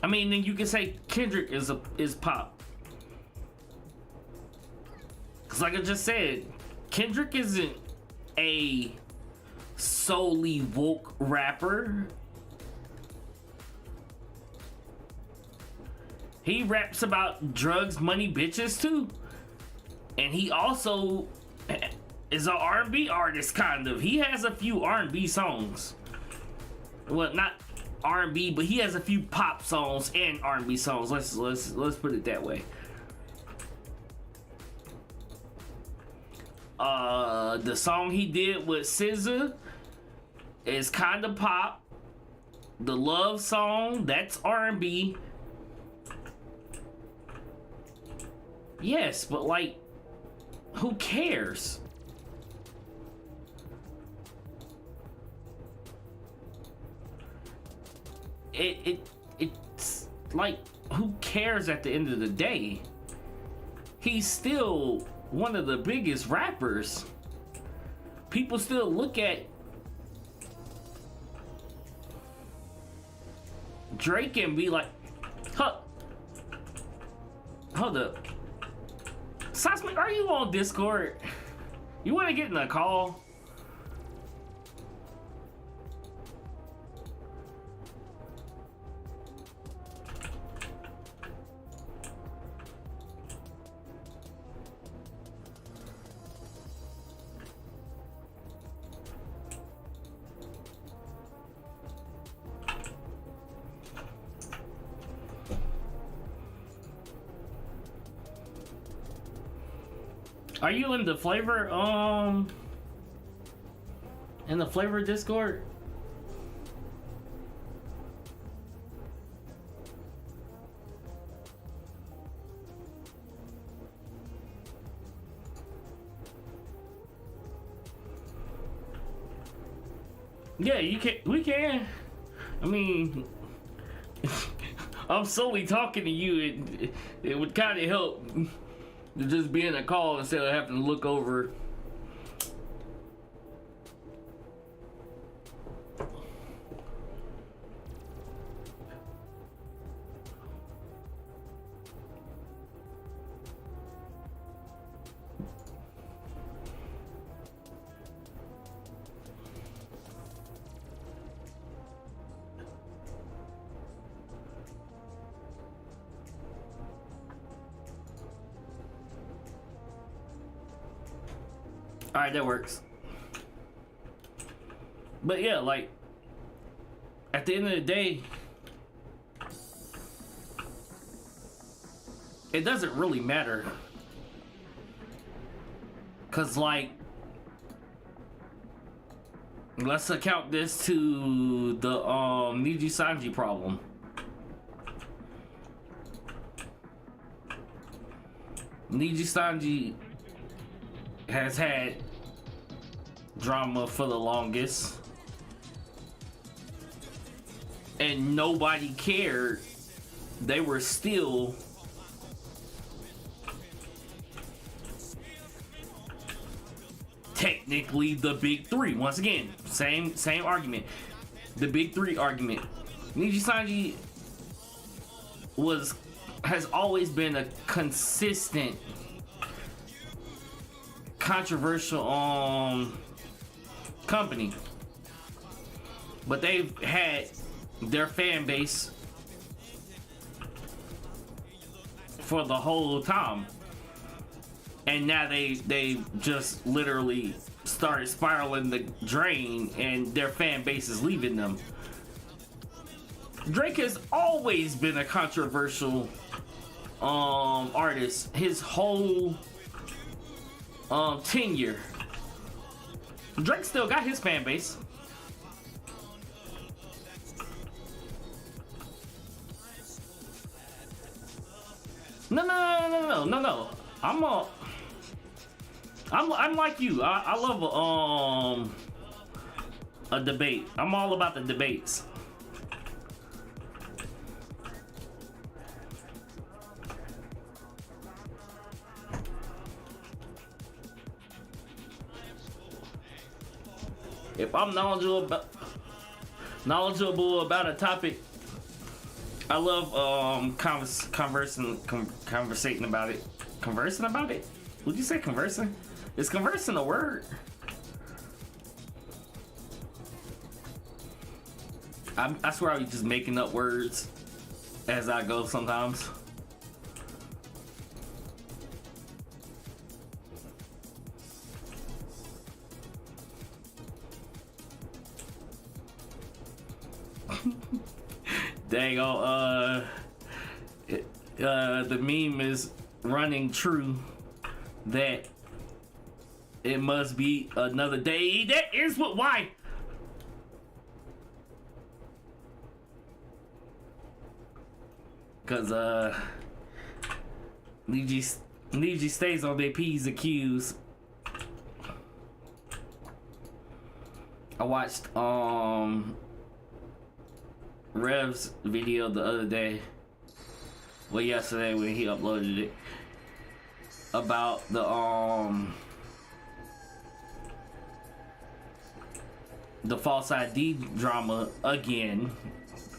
I mean, then you can say Kendrick is pop. Cause like I just said, Kendrick isn't a solely woke rapper. He raps about drugs, money, bitches too. And he also is an R&B artist, kind of. He has a few R&B songs. Well, not R&B, but he has a few pop songs and R&B songs. Let's put it that way. The song he did with SZA is kind of pop. The Love song, that's R&B. Yes, but like, who cares? It's like, who cares at the end of the day? He's still one of the biggest rappers. People still look at Drake and be like, huh, hold up. Sasmi, are you on Discord? You want to get in a call? Are you in the FlaVR in the FlaVR Discord? Yeah, you can. We can. I mean, I'm solely talking to you. It would kind of help to just be in a call instead of having to look over. All right, that works. But yeah, like, at the end of the day, it doesn't really matter. Cause like, let's account this to the Niji Sanji problem. Niji Sanji has had drama for the longest, and nobody cared. They were still technically the big three. Once again, same argument. The big three argument. Niji Sanji has always been a consistent controversial company, but they've had their fan base for the whole time, and now they just literally started spiraling the drain, and their fan base is leaving them. Drake has always been a controversial artist his whole tenure. Drake still got his fan base. No. I'm like you. I love a debate. I'm all about the debates. If I'm knowledgeable about a topic, I love conversating about it. Conversing about it? Would you say conversing? Is conversing a word? I swear I be just making up words as I go sometimes. Dang, the meme is running true that it must be another day. That is what, why? Cause Niji stays on their P's and Q's. I watched Rev's video the other day. Well, yesterday when he uploaded it, about the false ID drama again.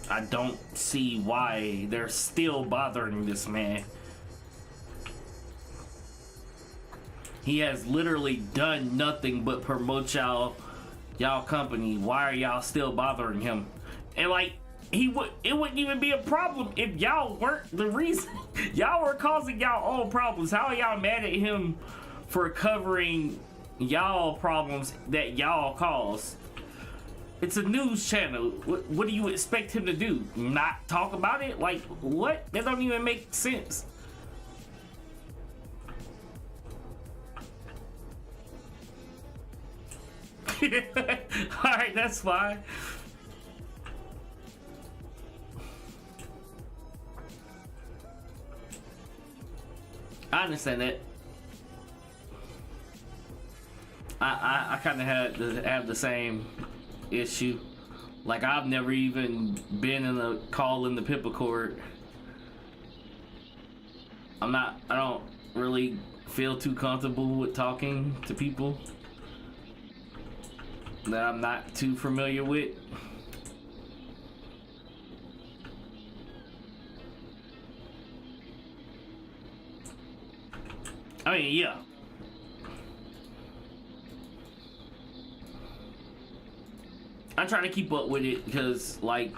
I don't see why they're still bothering this man. He has literally done nothing but promote y'all company. Why are y'all still bothering him? And like, it wouldn't even be a problem if y'all weren't the reason. Y'all were causing y'all own problems. How are y'all mad at him for covering y'all problems that y'all caused? It's a news channel. What do you expect him to do? Not talk about it? Like, what? That don't even make sense. Alright, that's fine. I understand that. I kind of have the same issue. Like, I've never even been in a call in the Pippacord. I don't really feel too comfortable with talking to people that I'm not too familiar with. I mean, yeah. I try to keep up with it because, like,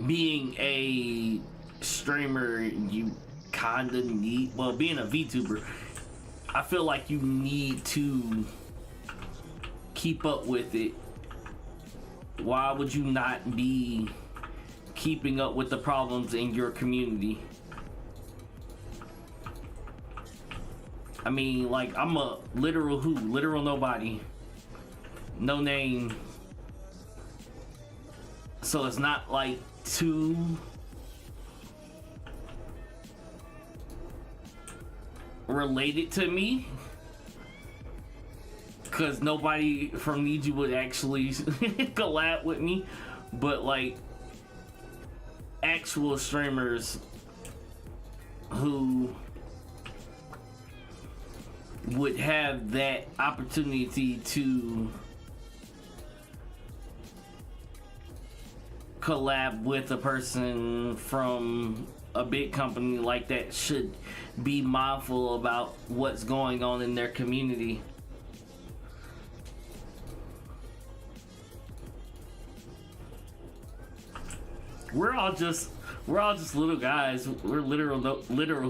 being a streamer, you kinda need, well, being a VTuber, I feel like you need to keep up with it. Why would you not be keeping up with the problems in your community? I mean, like, I'm a literal nobody. No name. So it's not like too related to me, because nobody from Niji would actually collab with me, but like actual streamers who would have that opportunity to collab with a person from a big company like that should be mindful about what's going on in their community. We're all just little guys. We're literal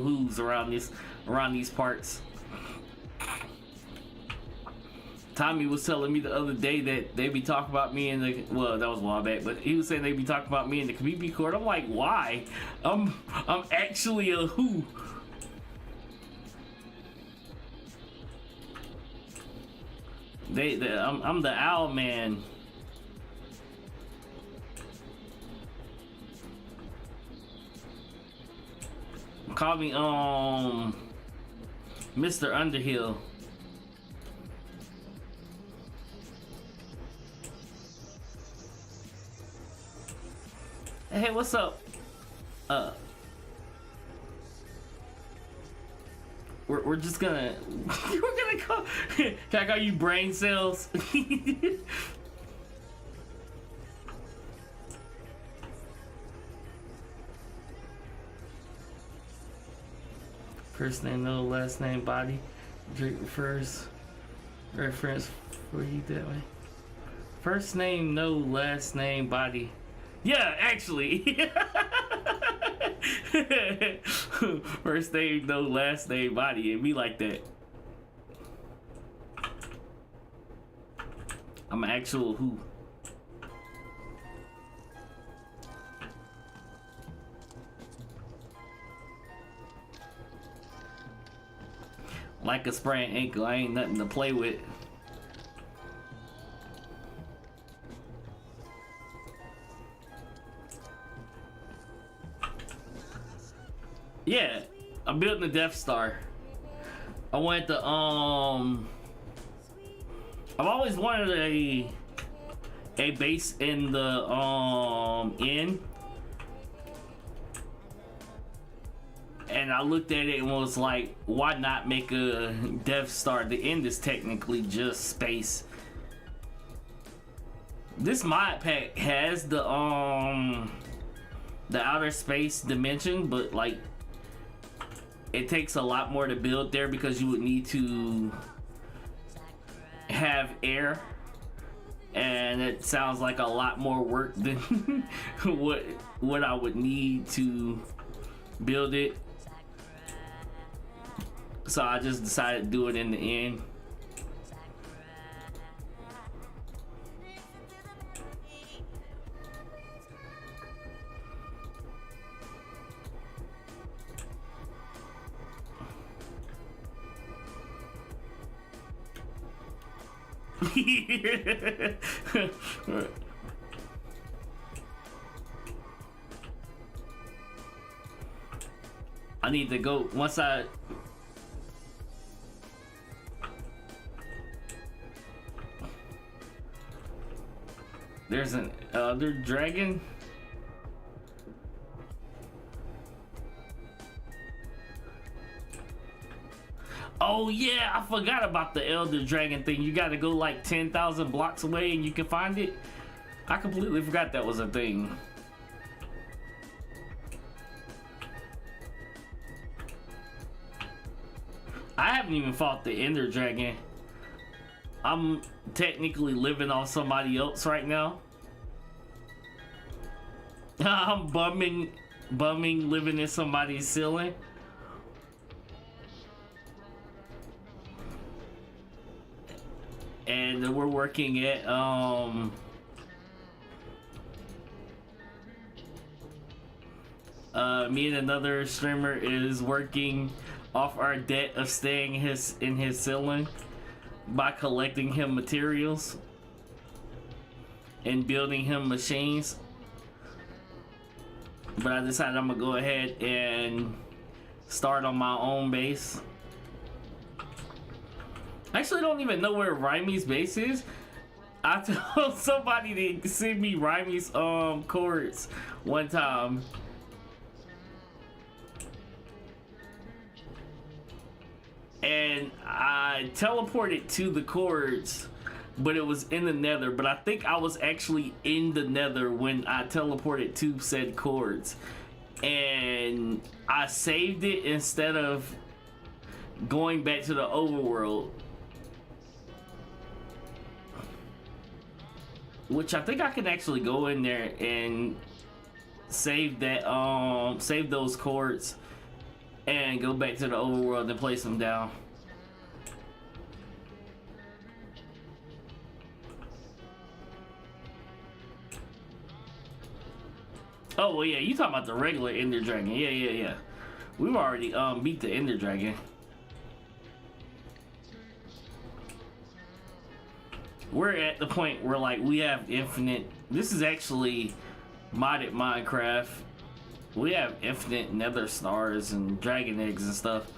who's around these parts. Tommy was telling me the other day that they be talking about me in the, well, that was a while back, but he was saying they be talking about me in the community court. I'm like, why? I'm actually a who. I'm the owl man. Call me Mr. Underhill. Hey, what's up? We're just gonna we're gonna call. Can I call you brain cells? First name, no last name, body. Drake refers reference for you that way. First name, no last name, body. Yeah, actually. First name, no last name, body. It'd be like that. I'm an actual who. like a sprained ankle. I ain't nothing to play with. Yeah, I'm building the Death Star. I wanted to I've always wanted a base in the inn. And I looked at it and was like, why not make a Death Star? The end is technically just space. This mod pack has the outer space dimension, but like it takes a lot more to build there because you would need to have air, and it sounds like a lot more work than what I would need to build it. So I just decided to do it in the end. I need to go once I there's an other dragon. Oh yeah, I forgot about the Elder Dragon thing. You gotta go like 10,000 blocks away and you can find it. I completely forgot that was a thing. I haven't even fought the Ender Dragon. I'm technically living off somebody else right now. I'm bumming living in somebody's ceiling. And we're working at me and another streamer is working off our debt of staying in his ceiling by collecting him materials and building him machines. But I decided I'm gonna go ahead and start on my own base. I actually don't even know where Raimi's base is. I told somebody to send me Raimi's cords one time. And I teleported to the cords, but it was in the nether. But I think I was actually in the nether when I teleported to said cords. And I saved it instead of going back to the overworld. Which I think I can actually go in there and save that save those cords and go back to the overworld and place them down. Oh well, yeah, you talking about the regular Ender Dragon? Yeah. We've already beat the Ender Dragon. We're at the point where like we have infinite. This is actually modded Minecraft. We have infinite nether stars and dragon eggs and stuff.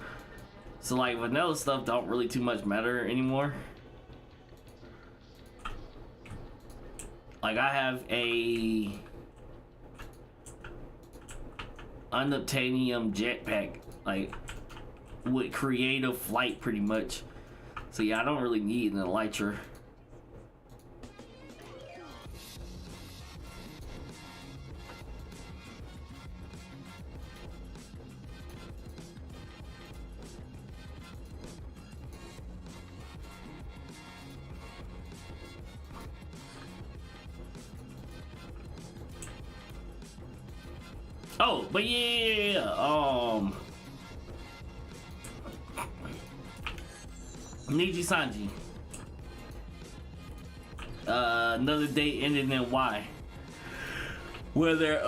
So like vanilla stuff don't really too much matter anymore. Like I have a unobtainium jetpack, like with creative flight pretty much. So yeah, I don't really need an elytra. Oh, but yeah, Niji Sanji. Another day ended in Y. Where they're,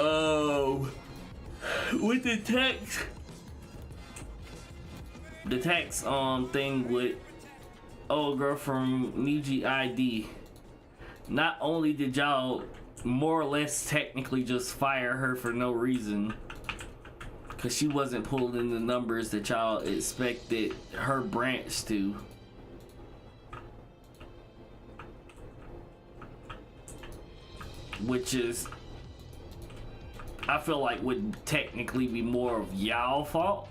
with the text, the tax thing with old girl from Niji ID. Not only did y'all more or less technically just fire her for no reason, because she wasn't pulling in the numbers that y'all expected her branch to. Which is, I feel like would technically be more of y'all fault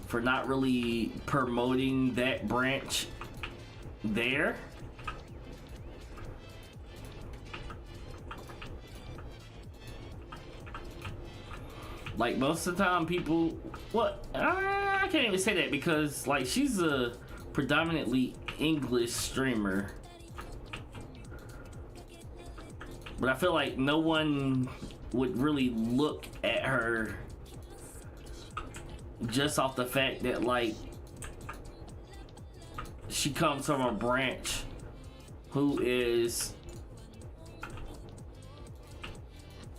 for not really promoting that branch there. Like most of the time people, I can't even say that because like she's a predominantly English streamer. But I feel like no one would really look at her just off the fact that like she comes from a branch who is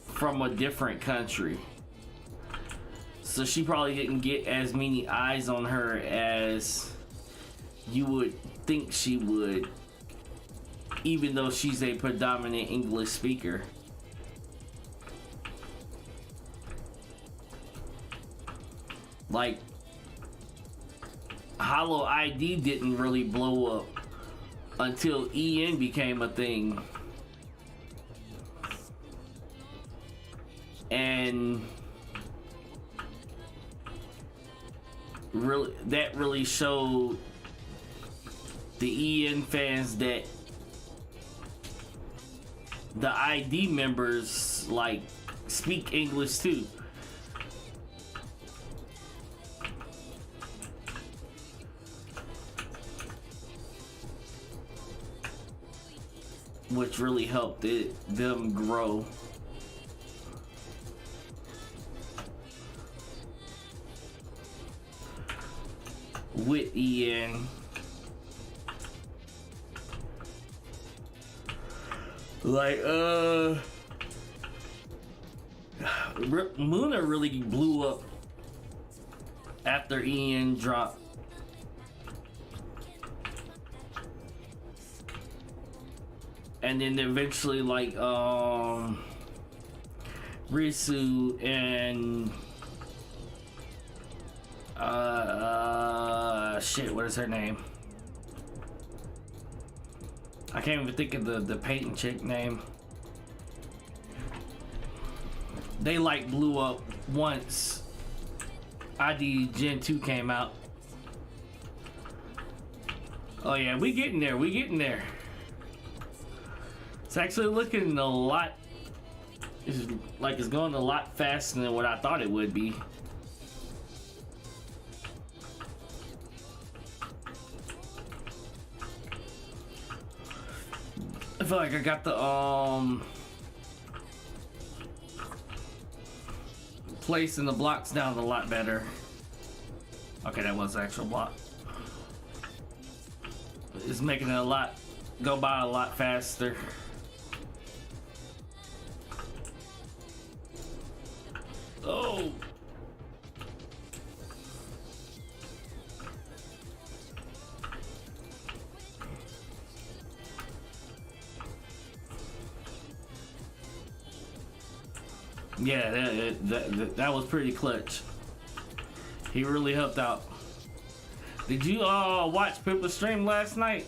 from a different country. So she probably didn't get as many eyes on her as you would think she would, even though she's a predominant English speaker. Like, Hollow ID didn't really blow up until EN became a thing. And really, that really showed the EN fans that the ID members like speak English too. Which really helped them grow. With EN. Like, Muna really blew up after EN dropped. And then eventually, like, Risu and shit, what is her name? I can't even think of the painting chick name. They like blew up once ID Gen 2 came out. Oh yeah, we getting there, we getting there. It's actually looking a lot, it's going a lot faster than what I thought it would be. I feel like I got the placing the blocks down a lot better. Okay, that was the actual block. It's making it go by a lot faster. Oh. Yeah, that was pretty clutch. He really helped out. Did you watch Pippa's stream last night?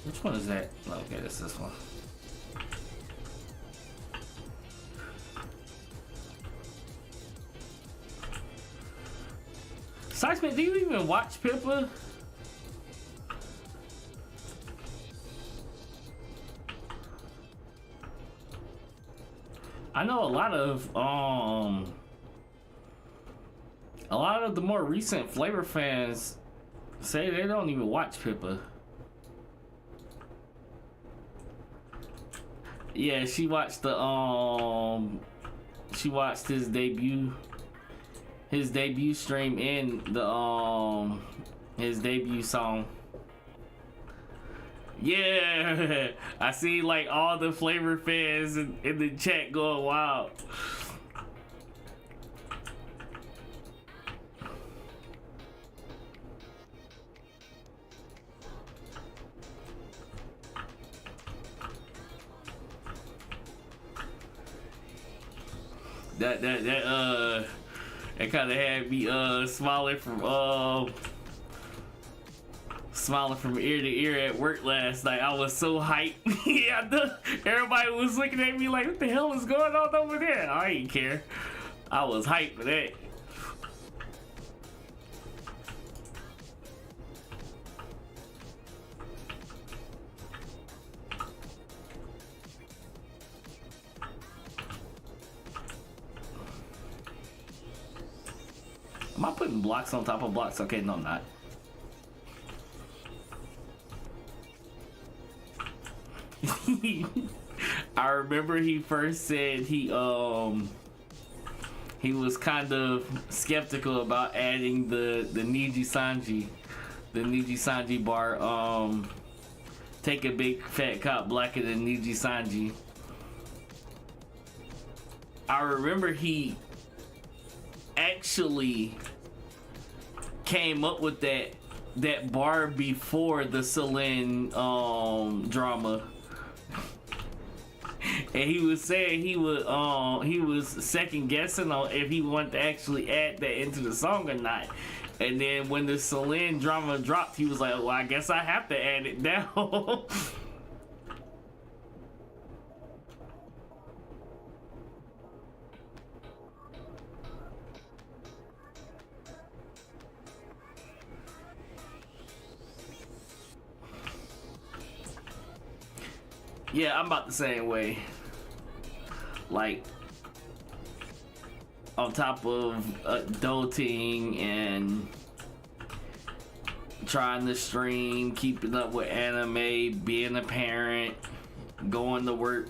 Which one is that? Okay, that's this one. Seismic, do you even watch Pippa? I know a lot of the more recent FlaVR fans say they don't even watch Pippa. Yeah, she watched his debut stream and his debut song. Yeah, I see like all the flavor fans in the chat going wild. That kind of had me smiling from ear to ear at work last night. I was so hyped. Yeah, everybody was looking at me like, what the hell is going on over there? I didn't care. I was hyped for that. Am I putting blocks on top of blocks? Okay, no, I'm not. I remember he first said he was kind of skeptical about adding the Niji Sanji bar. Take a big fat cop blacker than Niji Sanji. I remember he actually came up with that bar before the Celine drama. And he was saying he was second guessing on if he wanted to actually add that into the song or not. And then when the Celine drama dropped, he was like, well, I guess I have to add it now. Yeah, I'm about the same way. Like, on top of adulting and trying to stream, keeping up with anime, being a parent, going to work,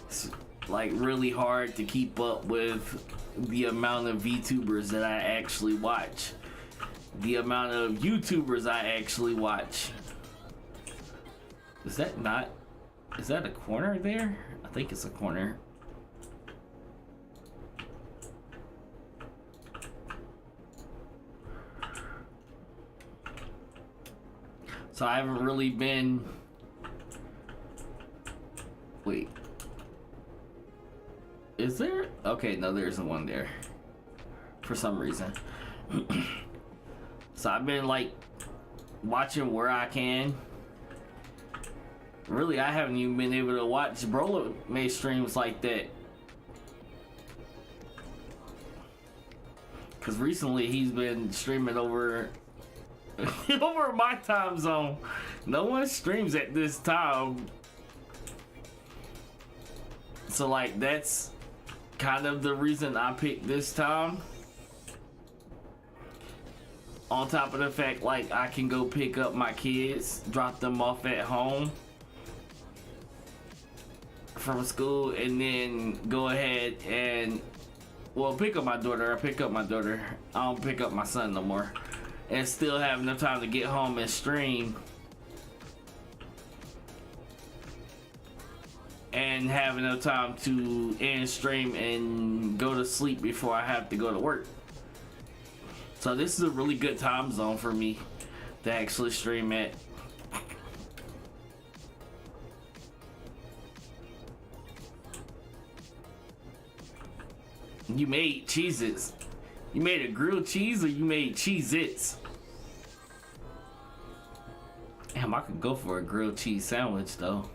it's like really hard to keep up with the amount of VTubers that I actually watch, the amount of YouTubers I actually watch. Is that a corner there? I think it's a corner. So I haven't really been... Wait. Is there? Okay, no, there isn't one there. For some reason. So I've been like watching where I can. Really, I haven't even been able to watch Brola make streams like that. Cause recently he's been streaming over over my time zone. No one streams at this time. So like that's kind of the reason I picked this time. On top of the fact like I can go pick up my kids, drop them off at home from school, and then go ahead and pick up my daughter. I pick up my daughter. I don't pick up my son no more. And still have enough time to get home and stream. And have enough time to end stream and go to sleep before I have to go to work. So this is a really good time zone for me to actually stream at. You made Cheez-Its. You made a grilled cheese or you made Cheez-Its? Damn, I could go for a grilled cheese sandwich though.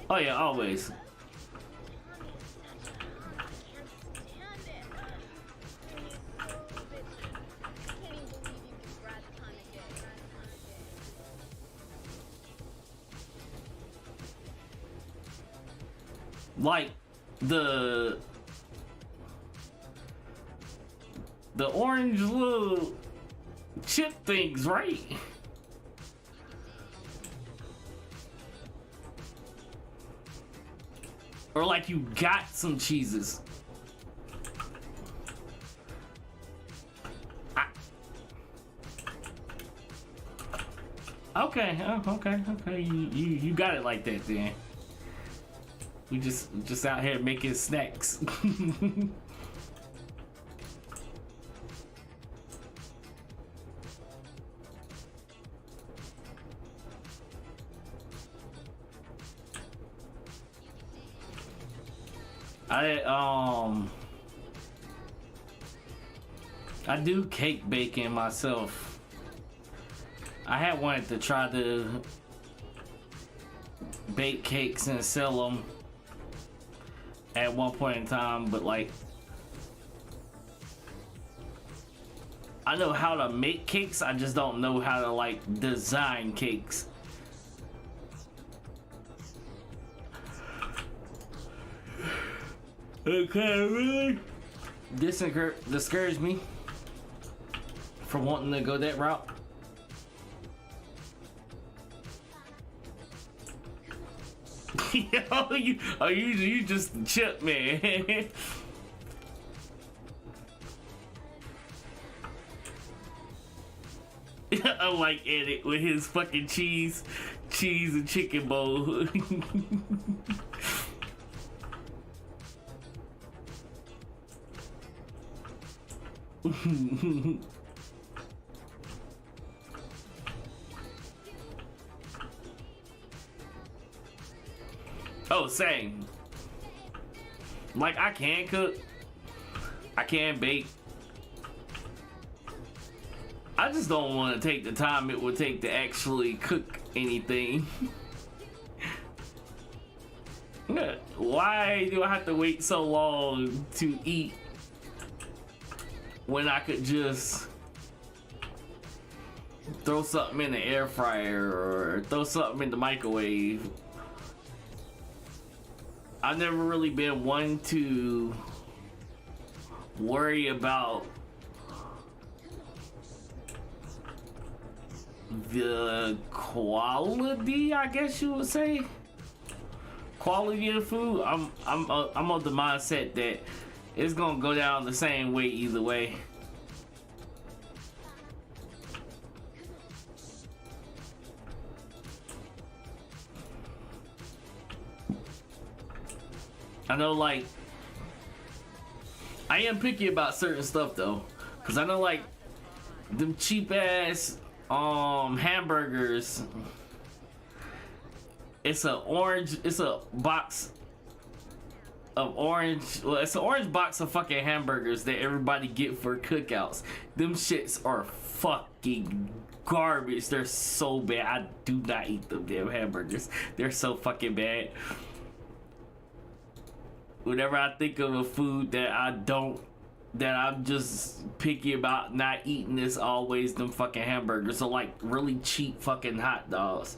Oh yeah, always. Like the orange little chip things, right? Or like you got some cheeses. Okay, okay. You got it like that then. We just out here making snacks. I do cake baking myself. I had wanted to try to bake cakes and sell them at one point in time, but like I know how to make cakes, I just don't know how to like design cakes. Okay, really? Discourage me from wanting to go that route. You just chip, man. I'm like Edit with his fucking cheese and chicken bowl. Oh, same. Like, I can cook, I can bake. I just don't want to take the time it would take to actually cook anything. Why do I have to wait so long to eat when I could just throw something in the air fryer or throw something in the microwave? I've never really been one to worry about the quality, I guess you would say. Quality of the food. I'm of the mindset that it's gonna go down the same way either way. I know, like, I am picky about certain stuff though, cause I know like them cheap ass hamburgers. It's a box of orange. Well, it's an orange box of fucking hamburgers that everybody get for cookouts. Them shits are fucking garbage. They're so bad. I do not eat them damn hamburgers. They're so fucking bad. Whenever I think of a food that I'm just picky about not eating, is always them fucking hamburgers. So like really cheap fucking hot dogs.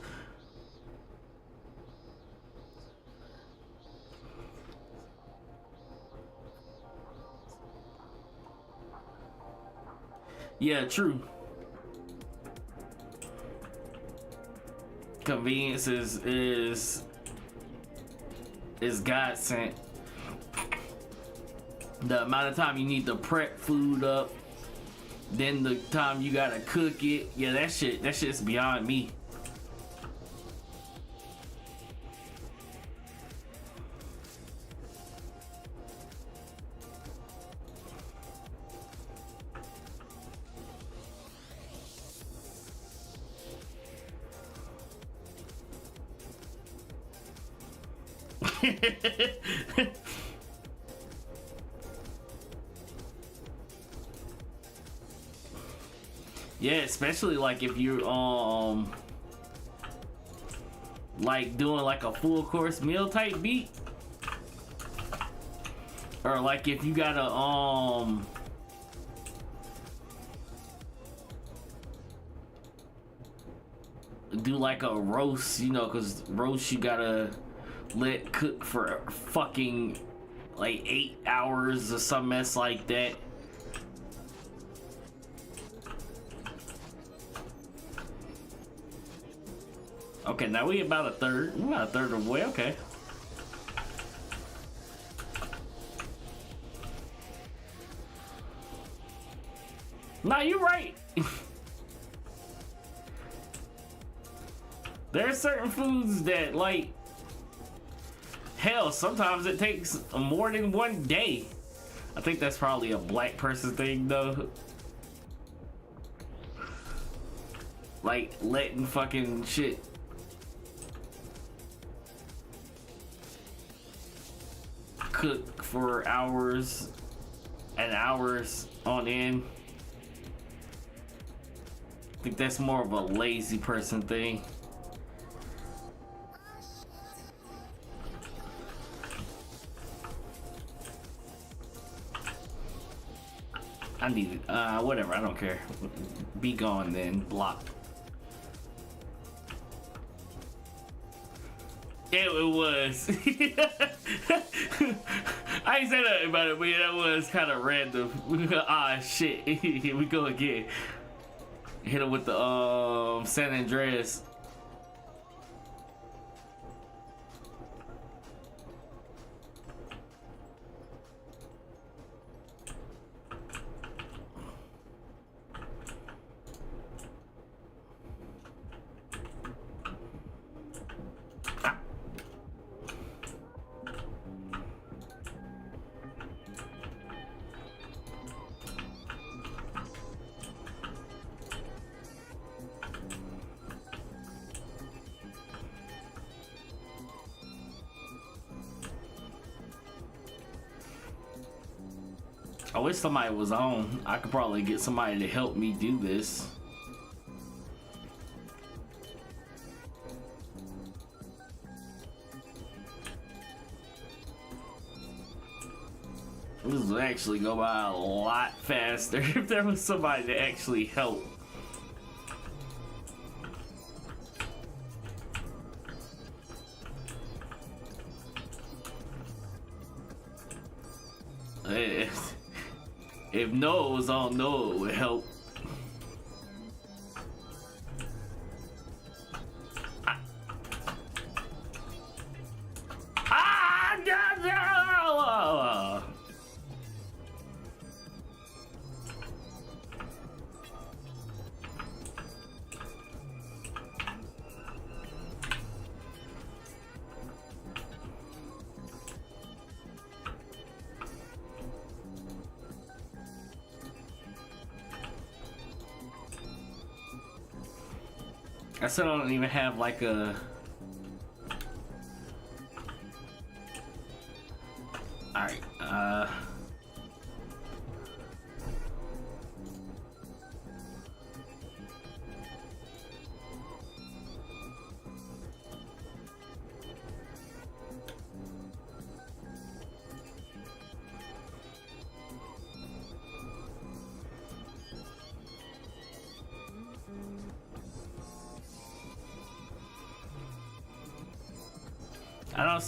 Yeah, true. Convenience is godsend. The amount of time you need to prep food up, then the time you gotta cook it. Yeah, that shit's beyond me. Yeah, especially like if you're like doing like a full course meal type beat, or like if you gotta do like a roast, you know, because roast you gotta let cook for fucking like 8 hours or some mess like that. Okay, now we about a third. We're about a third of the way. Okay. Nah, you're right. There are certain foods that, like, hell, sometimes it takes more than one day. I think that's probably a black person thing, though. Like, letting fucking shit cook for hours and hours on end. I think that's more of a lazy person thing. I need it. Whatever, I don't care. Be gone then. Block. Yeah, it was. I ain't say nothing about it, but yeah, that was kind of random. Ah, shit. Here we go again. Hit him with the San Andreas. I wish somebody was on. I could probably get somebody to help me do this. This would actually go by a lot faster if there was somebody to actually help. If Noah was on, Noah would help. No! I still don't even have like a... Alright,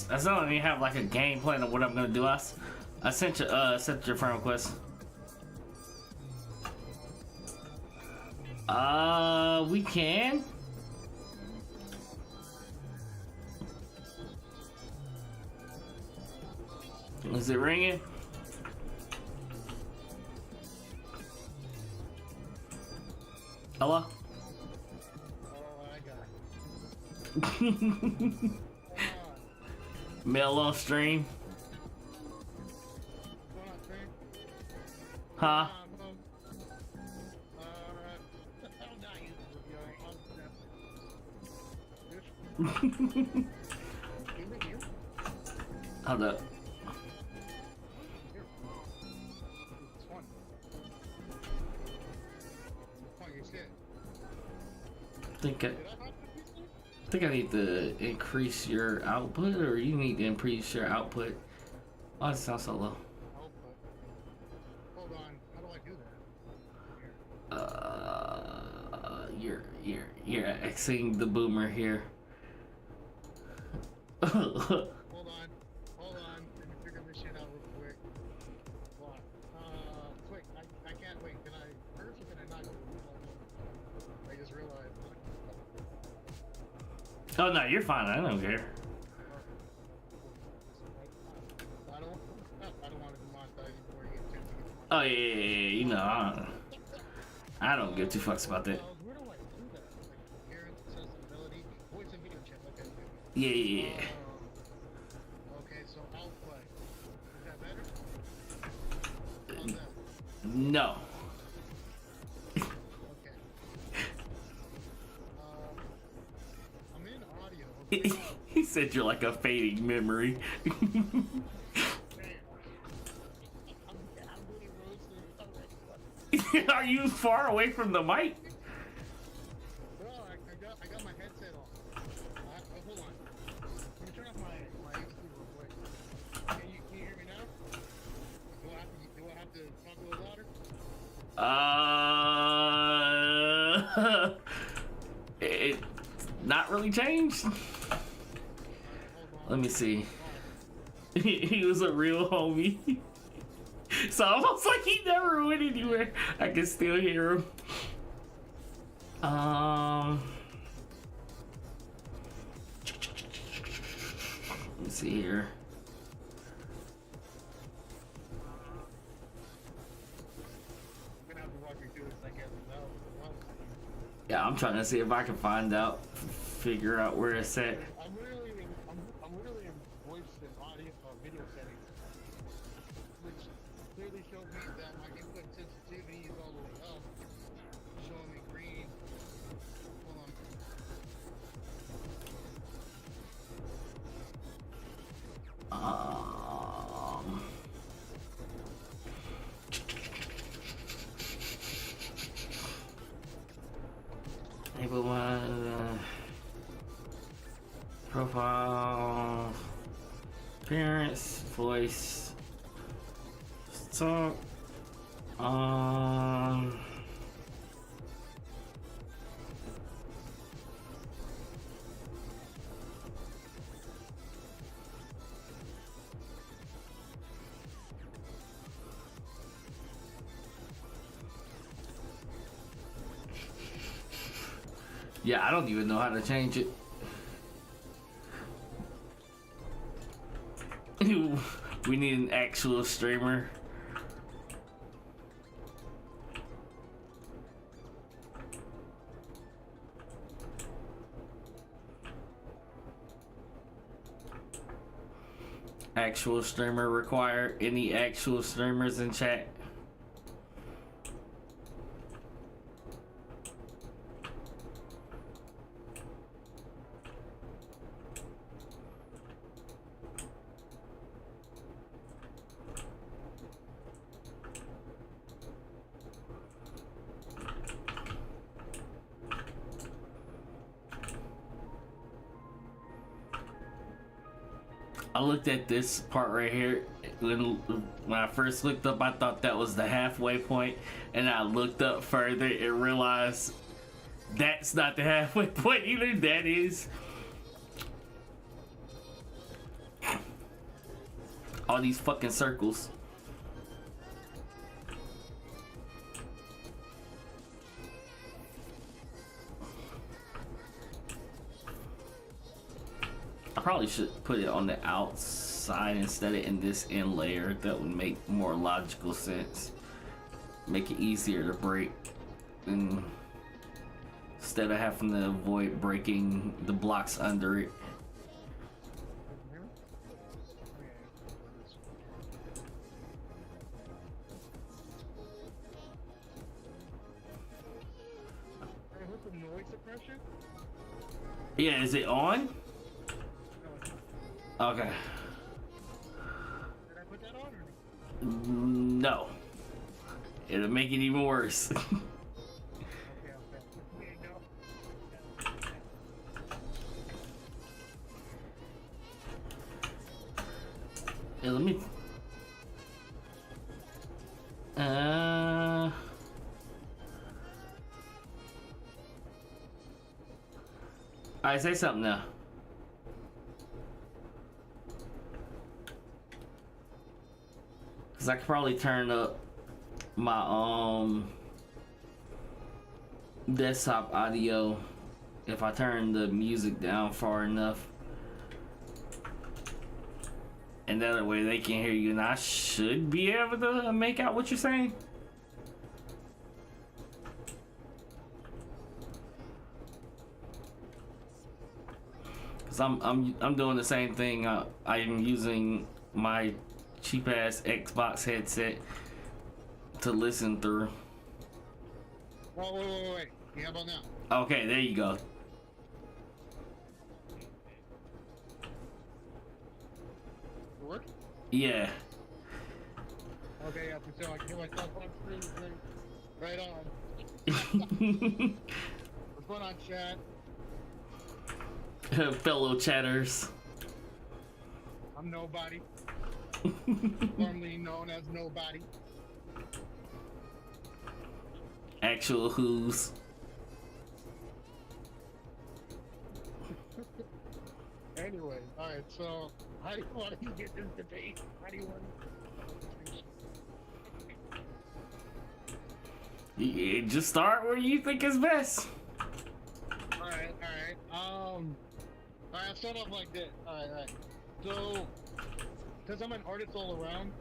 I still don't even have like a game plan of what I'm gonna do. I sent you your friend request. We can. Is it ringing? Hello? Oh, I got it. Mail on stream. Huh? Hold up. I think I need to increase your output, or you need to increase your output. Oh, it sounds so low. Hold on, how do I do that? You're Xing the boomer here. Hold on, let me figure this shit out real quick. Quick, I can't wait. Can I first or can I not do it? I just realized. Oh no, you're fine. I don't care. I don't want to monetize you before you get too deep. Oh yeah, you know, I don't give two fucks about that. Where do I do that? Like appearance, accessibility, voice and Yeah. Okay, so outplay. Is that better? How's that? No. Okay. I'm in audio. Okay. He said you're like a fading memory. Man, I'm really roasted. Are you far away from the mic? Well, I got my headset on. Hold on. Let me turn off my HD real quick. Can you hear me now? Do I have to talk a little louder? It not really changed. Hold on. Let me see. He was a real homie. So almost like he never went anywhere. I can still hear him. Let me see here. I'm gonna have to walk you through this, I guess. Yeah, I'm trying to see if I can find out, figure out where it's at. I'm literally in voice and audio video settings, which clearly shows me that my input sensitivity is all the way up, showing me green. Hold on. Enable my profile, appearance, voice, talk. Yeah, I don't even know how to change it. We need an actual streamer. Actual streamer required. Any actual streamers in chat? I looked at this part right here. When I first looked up, I thought that was the halfway point, and I looked up further and realized that's not the halfway point either. That is all these fucking circles. I probably should put it on the outside instead of in this in layer. That would make more logical sense. Make it easier to break, and instead of having to avoid breaking the blocks under it. Noise suppression? Yeah, is it on? Okay. Did I put that on or no? No. It'll make it even worse. Okay. There you go. Hey, let me. Alright, say something now. Cause I could probably turn up my desktop audio if I turn the music down far enough. And that way they can hear you, and I should be able to make out what you're saying. Cause So I'm doing the same thing. I'm using my cheap ass Xbox headset to listen through. Whoa, wait. Yeah, how about now? Okay, there you go. Work? Yeah. Okay, yeah, so I can hear myself on screen. Right on. What's going on, chat? Fellow chatters. I'm nobody. Formerly known as nobody. Actual who's. Anyway, alright, so how do you want to get this debate? How do you want Yeah, just start where you think is best. Alright. Alright, I'll start off like this. Alright. So, because I'm an artist all around,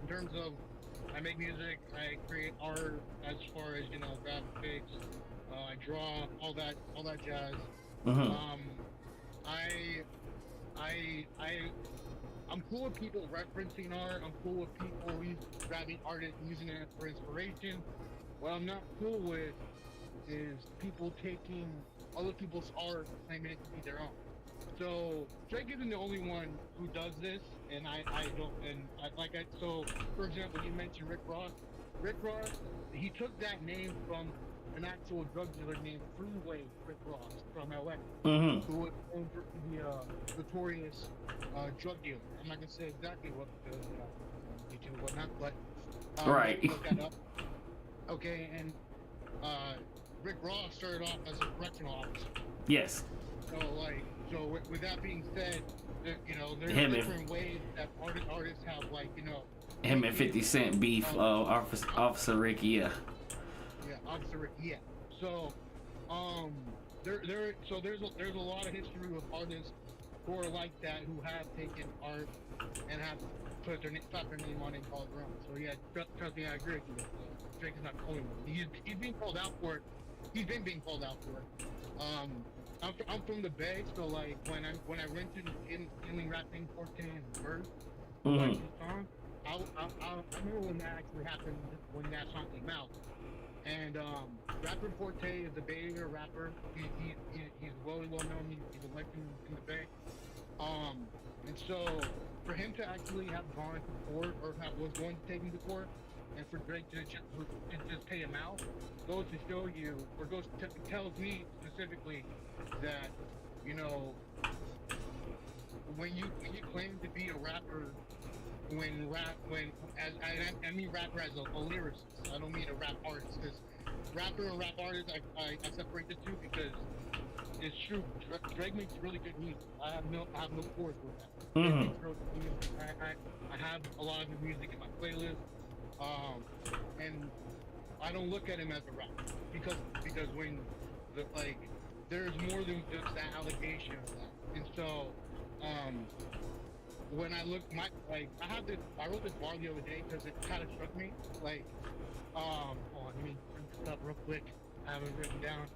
in terms of I make music, I create art as far as, you know, graphics, I draw, all that jazz. I'm cool with people referencing art. I'm cool with people grabbing art and using it for inspiration. What I'm not cool with is people taking other people's art and claiming it to be their own. So Drake isn't the only one who does this, and I don't. And so for example, you mentioned Rick Ross. Rick Ross, he took that name from an actual drug dealer named Freeway Rick Ross from LA, who was known for the notorious drug dealer. I'm not gonna say exactly what the YouTube and whatnot, but Right. look that up. Okay, and Rick Ross started off as a correctional officer. Yes. So with that being said, you know, there's Him different ways that artists have, like, you know, Him and 50 Cent beef, Officer Rick, yeah. Yeah, Officer Rick, yeah. So, there's a lot of history with artists who are like that, who have taken art and have put slapped their name on it and called it their own. So yeah, trust me, I agree with you. Drake is not the only one. He's being called out for it. He's been being called out for it. I'm from the Bay, so like when I rented in rapping 14 and Bird, like the song, I remember when that actually happened, when that song came out. And rapper Forte is a Bay Area rapper. He's well known. He's a legend in the Bay. And so for him to actually have gone to court, or was going to take him to court, and for Drake to just pay him out, goes to show you, or tells me specifically that, you know, when you claim to be a rapper, I mean rapper as a lyricist. I don't mean a rap artist, because rapper and rap artist, I separate the two, because it's true. Drake makes really good music. I have no quarrels with that. Drake makes really good music. I have a lot of his music in my playlist, and I don't look at him as a rapper, because when there's more than just that allegation of that, and so when I look, I wrote this bar the other day because it kind of struck me. Like, hold on, let me bring this up real quick. I have it written down.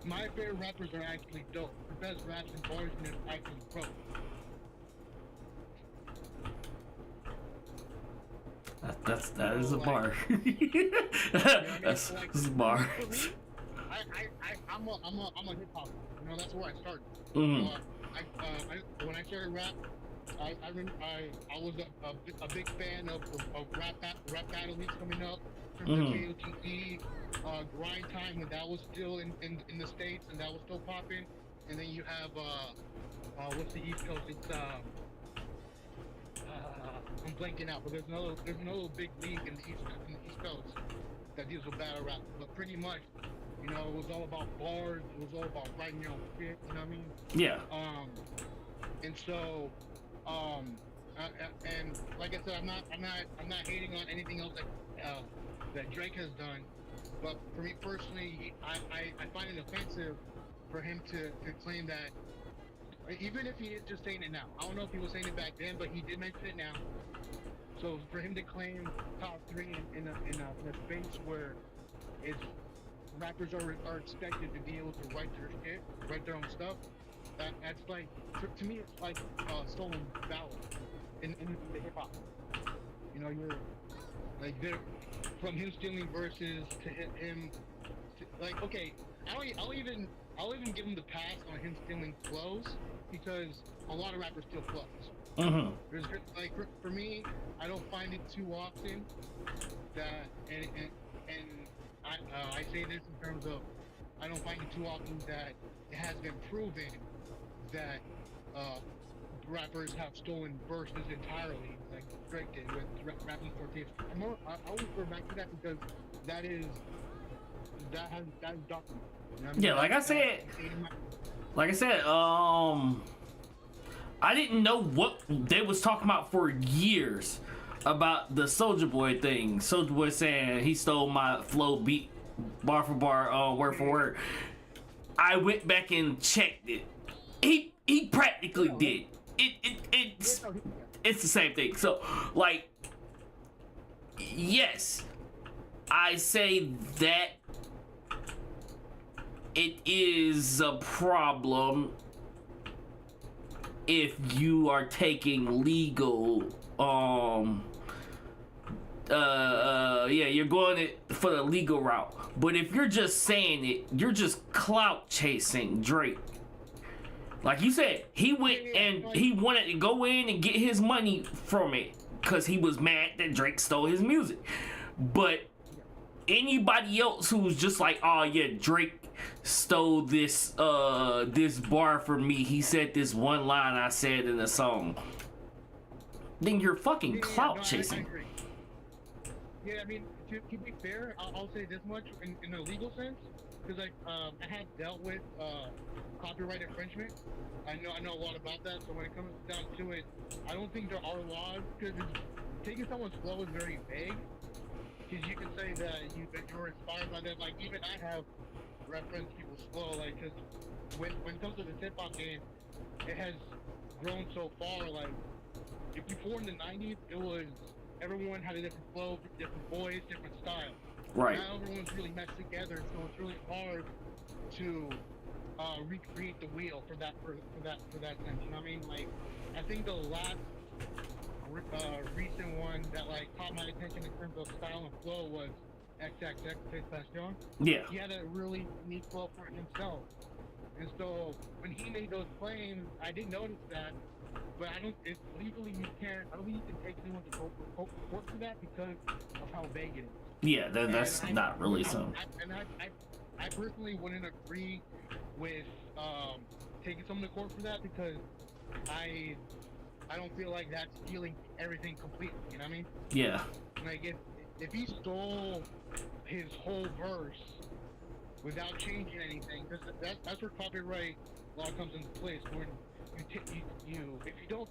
My favorite rappers are actually dope. The best raps and bars is actually pro. That is a bar. That's a bar. I'm a hip hop. You know, that's where I started. When I started rap, I was a big fan of rap battle leagues coming up. KOTD, Grind Time, when that was still in the States and that was still popping. And then you have what's the East Coast? It's I'm blanking out, but there's another big league in the East Coast that deals with battle rap. But pretty much, you know, it was all about bars. It was all about writing your own shit. You know what I mean? Yeah. And so, and like I said, I'm not hating on anything else that Drake has done. But for me personally, I find it offensive for him to claim that. Even if he is just saying it now, I don't know if he was saying it back then, but he did mention it now. So for him to claim top 3 in a space where it's rappers are expected to be able to write their shit, write their own stuff. That's like, to me, it's like stolen valor in the hip hop. You know, you're like from him stealing verses to him, like, okay, I'll even give him the pass on him stealing flows because a lot of rappers steal flows. Mm-hmm. There's like for me, I don't find it too often that and I say this in terms of I don't find it too often that it has been proven that rappers have stolen verses entirely, like Drake did with rapping for tapes. I always refer back to that because that is documented. You know what I mean? Yeah, like I said, I didn't know what they was talking about for years about the Soulja Boy thing. Soulja Boy saying he stole my flow beat bar for bar, word for word. I went back and checked it. He practically did. It's the same thing. So, like, yes, I say that it is a problem if you are taking legal, you're going it for the legal route. But if you're just saying it, you're just clout chasing Drake. Like you said, he went and he wanted to go in and get his money from it because he was mad that Drake stole his music. But anybody else who's just like, oh yeah, Drake stole this this bar from me, he said this one line I said in the song, then you're fucking clout chasing. I agree. Yeah, I mean, to be fair, I'll say this much in a legal sense, because I have dealt with copyright infringement. I know a lot about that. So when it comes down to it, I don't think there are laws, because taking someone's flow is very vague. Because you can say that you're inspired by them. Like, even I have referenced people's flow, like, because when it comes to the hip hop game, it has grown so far. Like, if before in the 90s, it was everyone had a different flow, different voice, different style. Right. Now everyone's really meshed together, so it's really hard to recreate the wheel for that sense. You know what I mean? Like, I think the last recent one that like caught my attention in terms of style and flow was XXX. Yeah. He had a really unique flow for himself, and so when he made those claims, I didn't notice that. But I don't think you can take anyone to court for that because of how vague it is. Yeah, that's not really so. I personally wouldn't agree with taking someone to court for that because I don't feel like that's stealing everything completely. You know what I mean? Yeah. Like if he stole his whole verse without changing anything, because that's where copyright law comes into place. When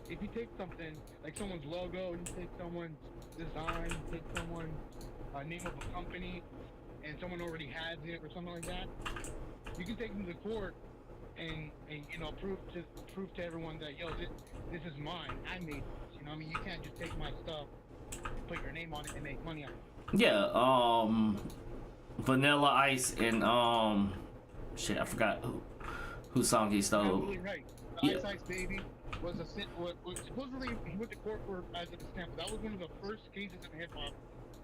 if you take something like someone's logo, you take someone's design, you take someone's name of a company, and someone already has it or something like that, you can take them to court and you know prove to everyone that this is mine. I made this. You know, I mean, you can't just take my stuff, put your name on it, and make money on it. Yeah. Vanilla Ice and shit, I forgot whose song he stole. Absolutely right. Yeah. Ice Baby was supposedly he went to court for as an example. That was one of the first cases in hip hop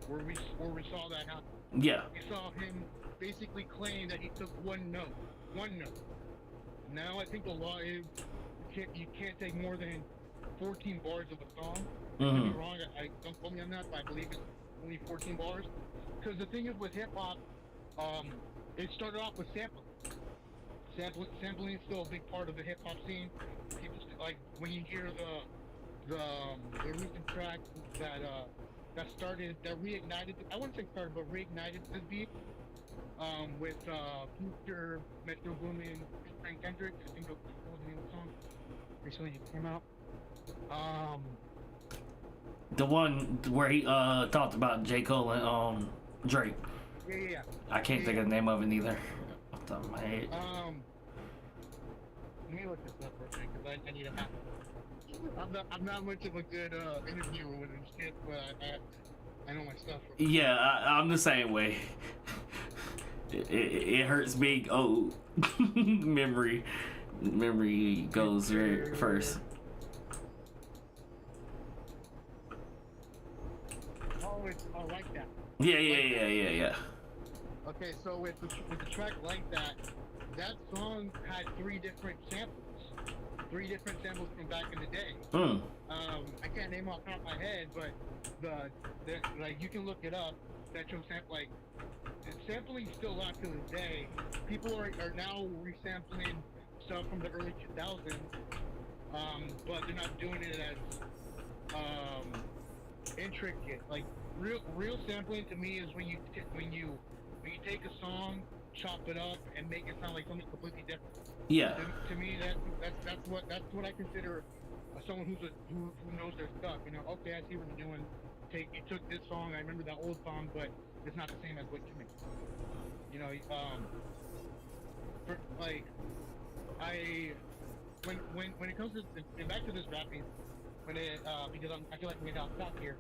where we saw that happen. Yeah. We saw him basically claim that he took one note. Now I think the law is you can't take more than 14 bars of a song. Mm-hmm. I could be wrong. Don't quote me on that, but I believe it's only 14 bars. Because the thing is with hip hop, it started off with sampling. Sampling is still a big part of the hip hop scene. People like when you hear the recent track that reignited. I wouldn't say started, but reignited this beat with Future, Metro Boomin, Frank Kendrick. I think what was the name of the song? Recently it came out. The one where he talked about J. Cole and Drake. Yeah. I can't think of the name of it either. Off the top of my head. Let me look this up for a second because I need a map. I'm not much of a good interviewer with this shit, but I know my stuff. Yeah, I'm the same way. It hurts being old. Memory goes first. Oh, it's like that. Yeah. Okay, so with the track like that, that song had 3 different samples. 3 different samples from back in the day. I can't name off the top of my head, but the like you can look it up. That shows like sampling still alive to this day. People are now resampling stuff from the early 2000s, but they're not doing it as intricate. Like real sampling to me is when you take a song, chop it up, and make it sound like something completely different. Yeah. To me, that's what I consider someone who knows their stuff. You know, okay, I see what you're doing. You took this song. I remember that old song, but it's not the same as what you make. You know, when it comes to and back to this rapping, because I feel like we're off top here.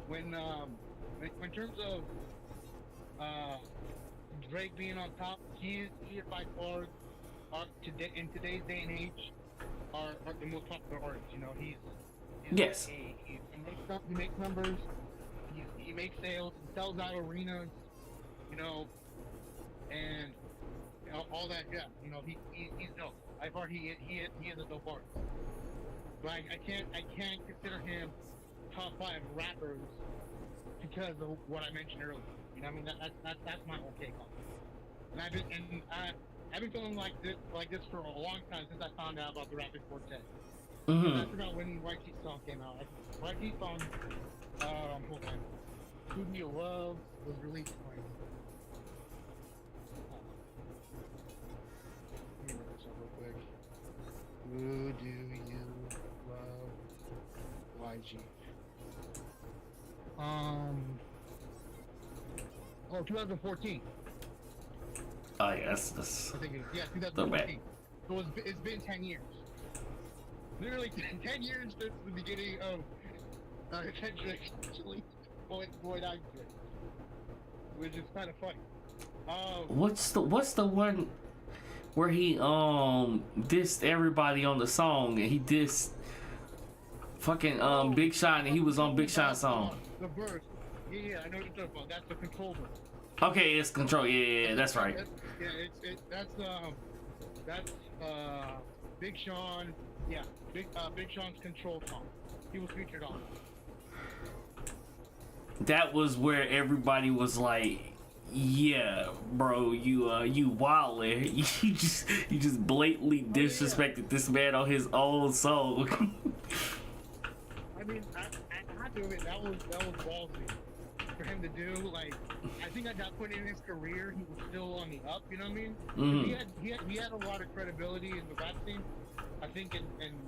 When in terms of Drake being on top, he is by far in today's day and age are the most popular artist. You know, he's Yes. he makes numbers, he makes sales, he sells out arenas, you know, and all that. Yeah, you know, he's dope. By far, he is a dope artist. But I can't consider him top 5 rappers because of what I mentioned earlier. You know, I mean that's my whole take on it. And I've been feeling like this for a long time since I found out about the Rapid Quartet. I forgot when YT's song came out. YT's song, hold on, "Who Do You Love" was released when. Let me remember this real quick. Who do you love? YG. 2014. Oh yes, that's. I think it is. Yeah, bad. 2014. So it's been 10 years. Literally 10 years since the beginning of Kendrick actually Boyd Iger, which is kind of funny. What's the one where he dissed everybody on the song and he dissed fucking Big Sean and he was on Big Sean's song. The verse. Yeah, I know what you're talking about. That's the control verse. Okay, it's Control. Yeah, that's right. That's Big Sean. Yeah, Big Sean's Control song. He was featured on. That was where everybody was like, "Yeah, bro, you wildin'. You just blatantly disrespected this man on his own song." I mean, I have to admit that was ballsy for him to do. Like, I think at that point in his career, he was still on the up. You know what I mean? He had a lot of credibility in the rap scene. I think in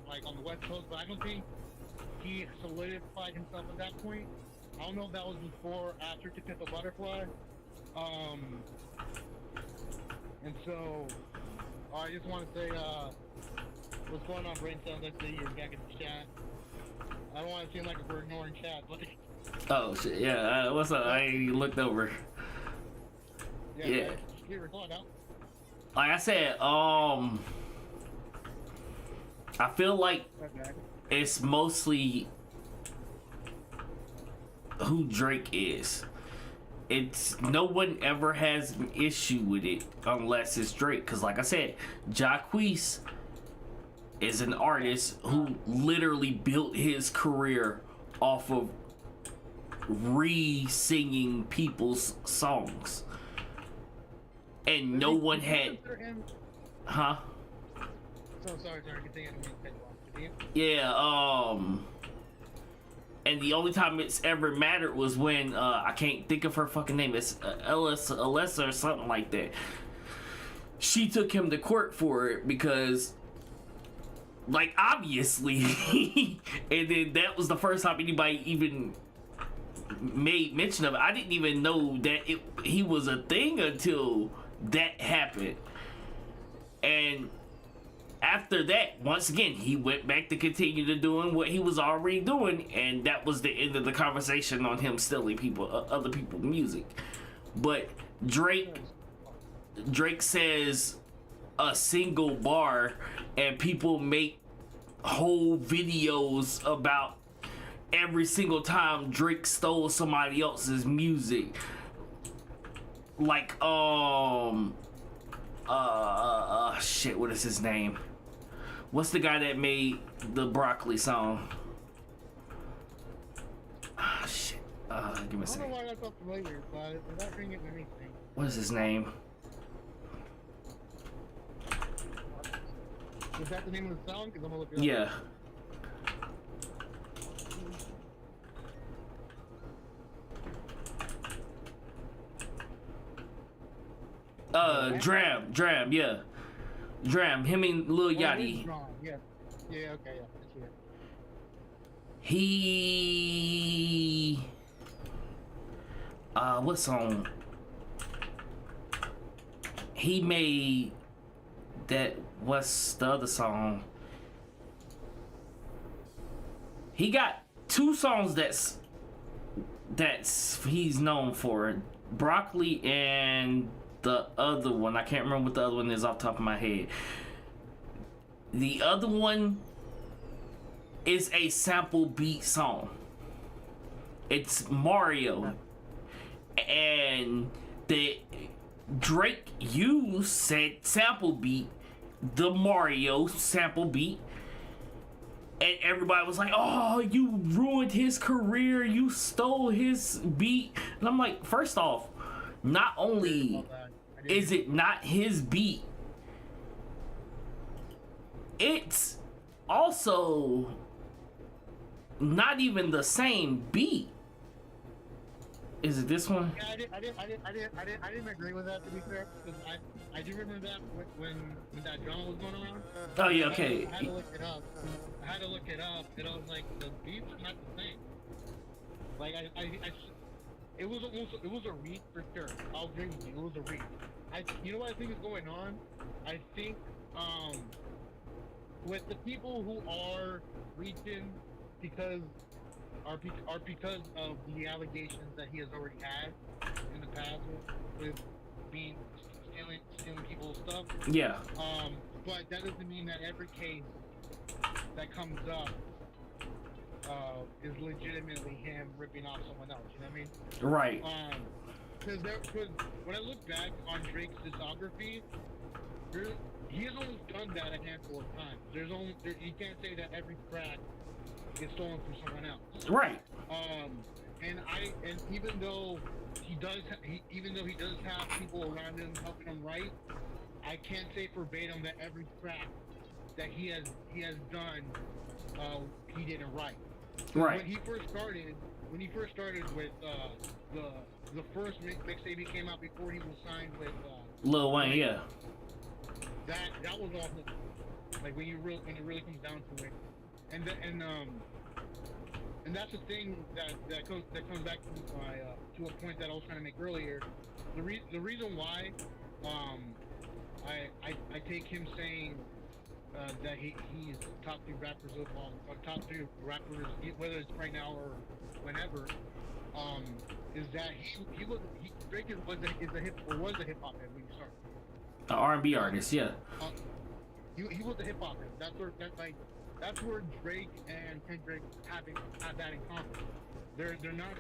like on the West Coast, but I don't think he solidified himself at that point. I don't know if that was before or after To Pimp a Butterfly. And so I just want to say, what's going on, Brain Cells? I see you're back in the chat. I don't want to seem like we're ignoring chat, but Oh shit! Yeah, what's up? I looked over. Yeah. Like I said, I feel like it's mostly who Drake is. It's no one ever has an issue with it unless it's Drake. Cause like I said, Jacquees is an artist who literally built his career off of re-singing people's songs. And no one had... Huh? So sorry, continue. Yeah, and the only time it's ever mattered was when, I can't think of her fucking name, it's Alessa or something like that. She took him to court for it because, like, obviously, and then that was the first time anybody even made mention of it. I didn't even know that he was a thing until that happened. And after that, once again, he went back to continue to doing what he was already doing, and that was the end of the conversation on him stealing other people's music. But Drake Drake says a single bar and people make whole videos about every single time Drake stole somebody else's music. Like shit, what is his name? What's the guy that made the Broccoli song? Shit. Give me a I don't know second. why that's so familiar, but it's not ringing anything. What is his name? Is that the name of the song? Because I'm gonna look it up. Yeah. Dram, yeah. Dram, him and Lil Yachty. Yeah. Yeah, okay, yeah. That's it. He what song? He made that, what's the other song? He got two songs that's he's known for. Broccoli and the other one. I can't remember what the other one is off the top of my head. The other one is a sample beat song. It's Mario. And the Drake used said sample beat, the Mario sample beat. And everybody was like, oh, you ruined his career. You stole his beat. And I'm like, first off, not only is it not his beat, it's also not even the same beat. Is it this one? Yeah, I didn't agree with that, to be fair, because I do remember that when that drama was going around. Oh yeah, okay. I had to look it up. And I was like, the beats are not the same. Like it was a read for sure. I'll agree with you. It was a read. You know what I think is going on? I think with the people who are reaching because of the allegations that he has already had in the past with being stealing people's stuff. Yeah. But that doesn't mean that every case that comes up is legitimately him ripping off someone else. You know what I mean? Right. Because when I look back on Drake's discography, he has only done that a handful of times. You can't say that every track is stolen from someone else. Right. And even though he does have people around him helping him write, I can't say verbatim that every track that he has done he didn't write. Right. When he first started with the first mixtape he came out before he was signed with Lil Wayne, yeah. That was all him. Like when it really comes down to it, and that's the thing that comes back to to a point that I was trying to make earlier. The reason why I take him saying that he's top 3 rappers of all, or top 3 rappers, whether it's right now or whenever, is that Drake was a hip hop head when he started. An R&B artist, yeah. He was a hip hop head. That's where Drake and Kendrick have that in common. They're not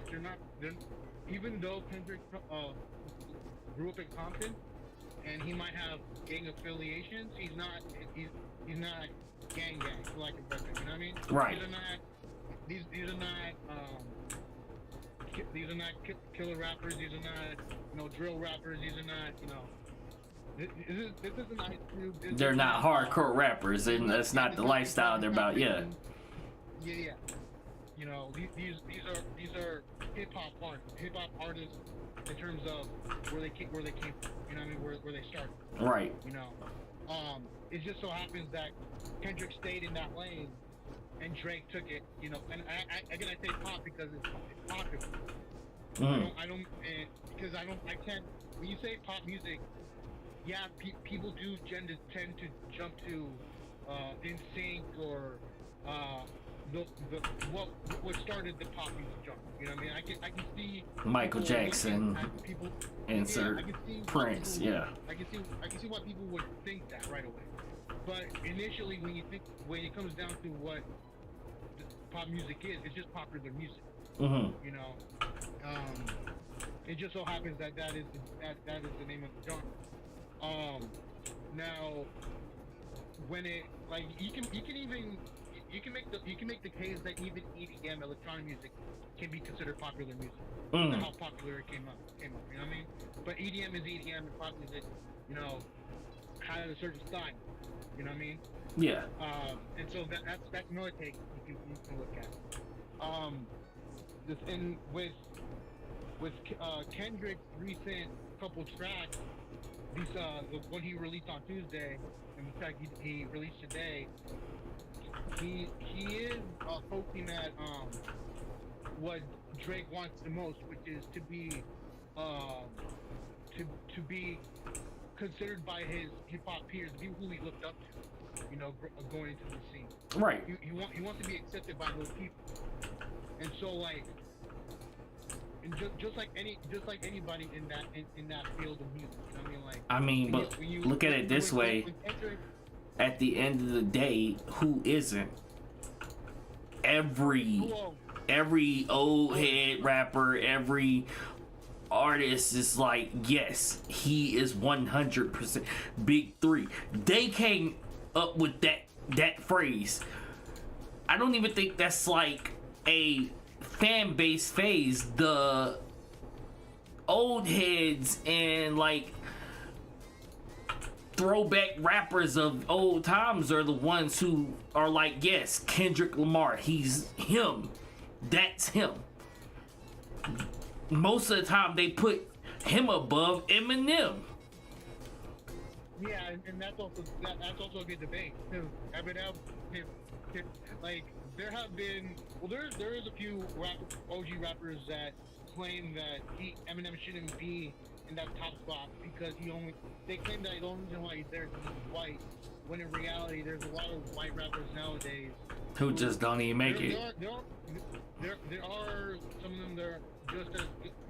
even though Kendrick grew up in Compton and he might have gang affiliations, he's not gang, for lack of a better term, you know what I mean? Right. These are not killer rappers, these are not drill rappers, these are not this isn't Ice Cube. They're not hardcore rappers, and that's not the lifestyle they're about. Yeah. Yeah. These are hip hop artists in terms of where they came from. You know what I mean? Where they started. Right. It just so happens that Kendrick stayed in that lane, and Drake took it. And I say pop because it's popular. I can't. When you say pop music. Yeah, people do tend to jump to NSYNC or the what started the pop music genre. You know what I mean? I can see Michael people Jackson, looking at people, insert I can see why Prince, people- yeah. I can see why people would think that right away. But initially, when it comes down to what pop music is, it's just popular music. Mm-hmm. You know, it just so happens that that is the name of the genre. Now, when it like you can make the case that even EDM, electronic music, can be considered popular music. Mm. How popular it came up. You know what I mean? But EDM is EDM, and pop music, you know, has a certain style. You know what I mean? Yeah. And so that's another take you can look at. This in with Kendrick's recent couple tracks, these the one he released on Tuesday and the track he released today, he is focusing at what Drake wants the most, which is to be to be considered by his hip hop peers, the people who he looked up to, you know, going into the scene. Right. He wants to be accepted by those people, and so like, and just like anybody in that field of music, you know what I mean? Like, I mean, but look at it this way. At the end of the day, who isn't? Every old head rapper, every artist is like, yes, he is 100% big three. They came up with that phrase. I don't even think that's like a fan base phase. The old heads and like throwback rappers of old times are the ones who are like, yes, Kendrick Lamar, he's him. That's him. Most of the time they put him above Eminem. Yeah, and that's also a good debate too. Eminem, like there have been, well, there is a few OG rappers that claim that Eminem shouldn't be in that top spot because they claim that the only reason why he's there is because he's white. When in reality, there's a lot of white rappers nowadays who just don't even make it. There are some of them that are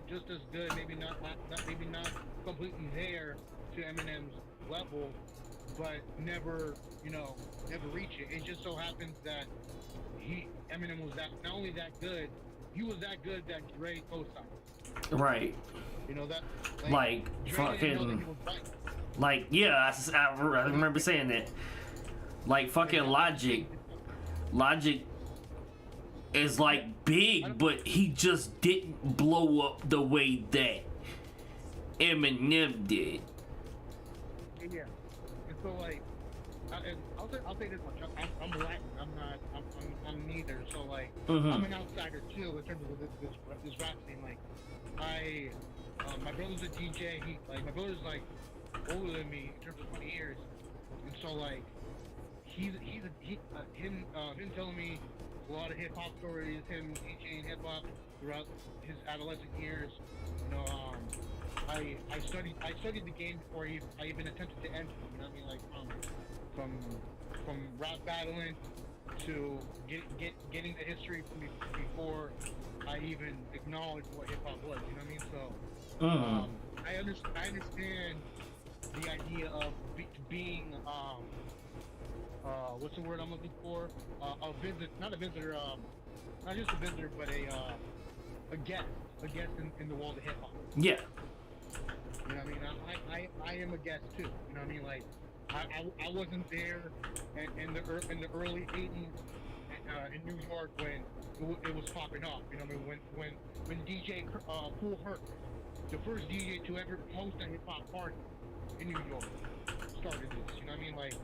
just as good, maybe not completely there to Eminem's level, but never reach it. It just so happens that Eminem was not only that good, he was that good that Dre co-signed. Right. You know that, like fucking, like, yeah, I remember saying that. Like fucking Logic is like big, but he just didn't blow up the way that Eminem did. Yeah, and so like, I'll say this much: I'm black. I'm neither. So like, I'm an outsider too in terms of this rap scene. Like, my brother's a DJ. My brother's like older than me in terms of 20 years, and so like, him telling me a lot of hip hop stories, him DJing hip hop throughout his adolescent years. You know, I studied the game before I even attempted to enter. You know what I mean? Like from rap battling to getting the history before I even acknowledged what hip hop was. You know what I mean? So I understand the idea of being what's the word I'm looking for? A visitor, not a visitor, not just a visitor, but a guest in the world of hip hop. Yeah. You know what I mean? I am a guest too. You know what I mean? Like, I wasn't there in the early '80s in New York when it was popping off. You know what I mean? When DJ Kool Herc, the first DJ to ever host a hip hop party in New York, started this. You know what I mean? Like,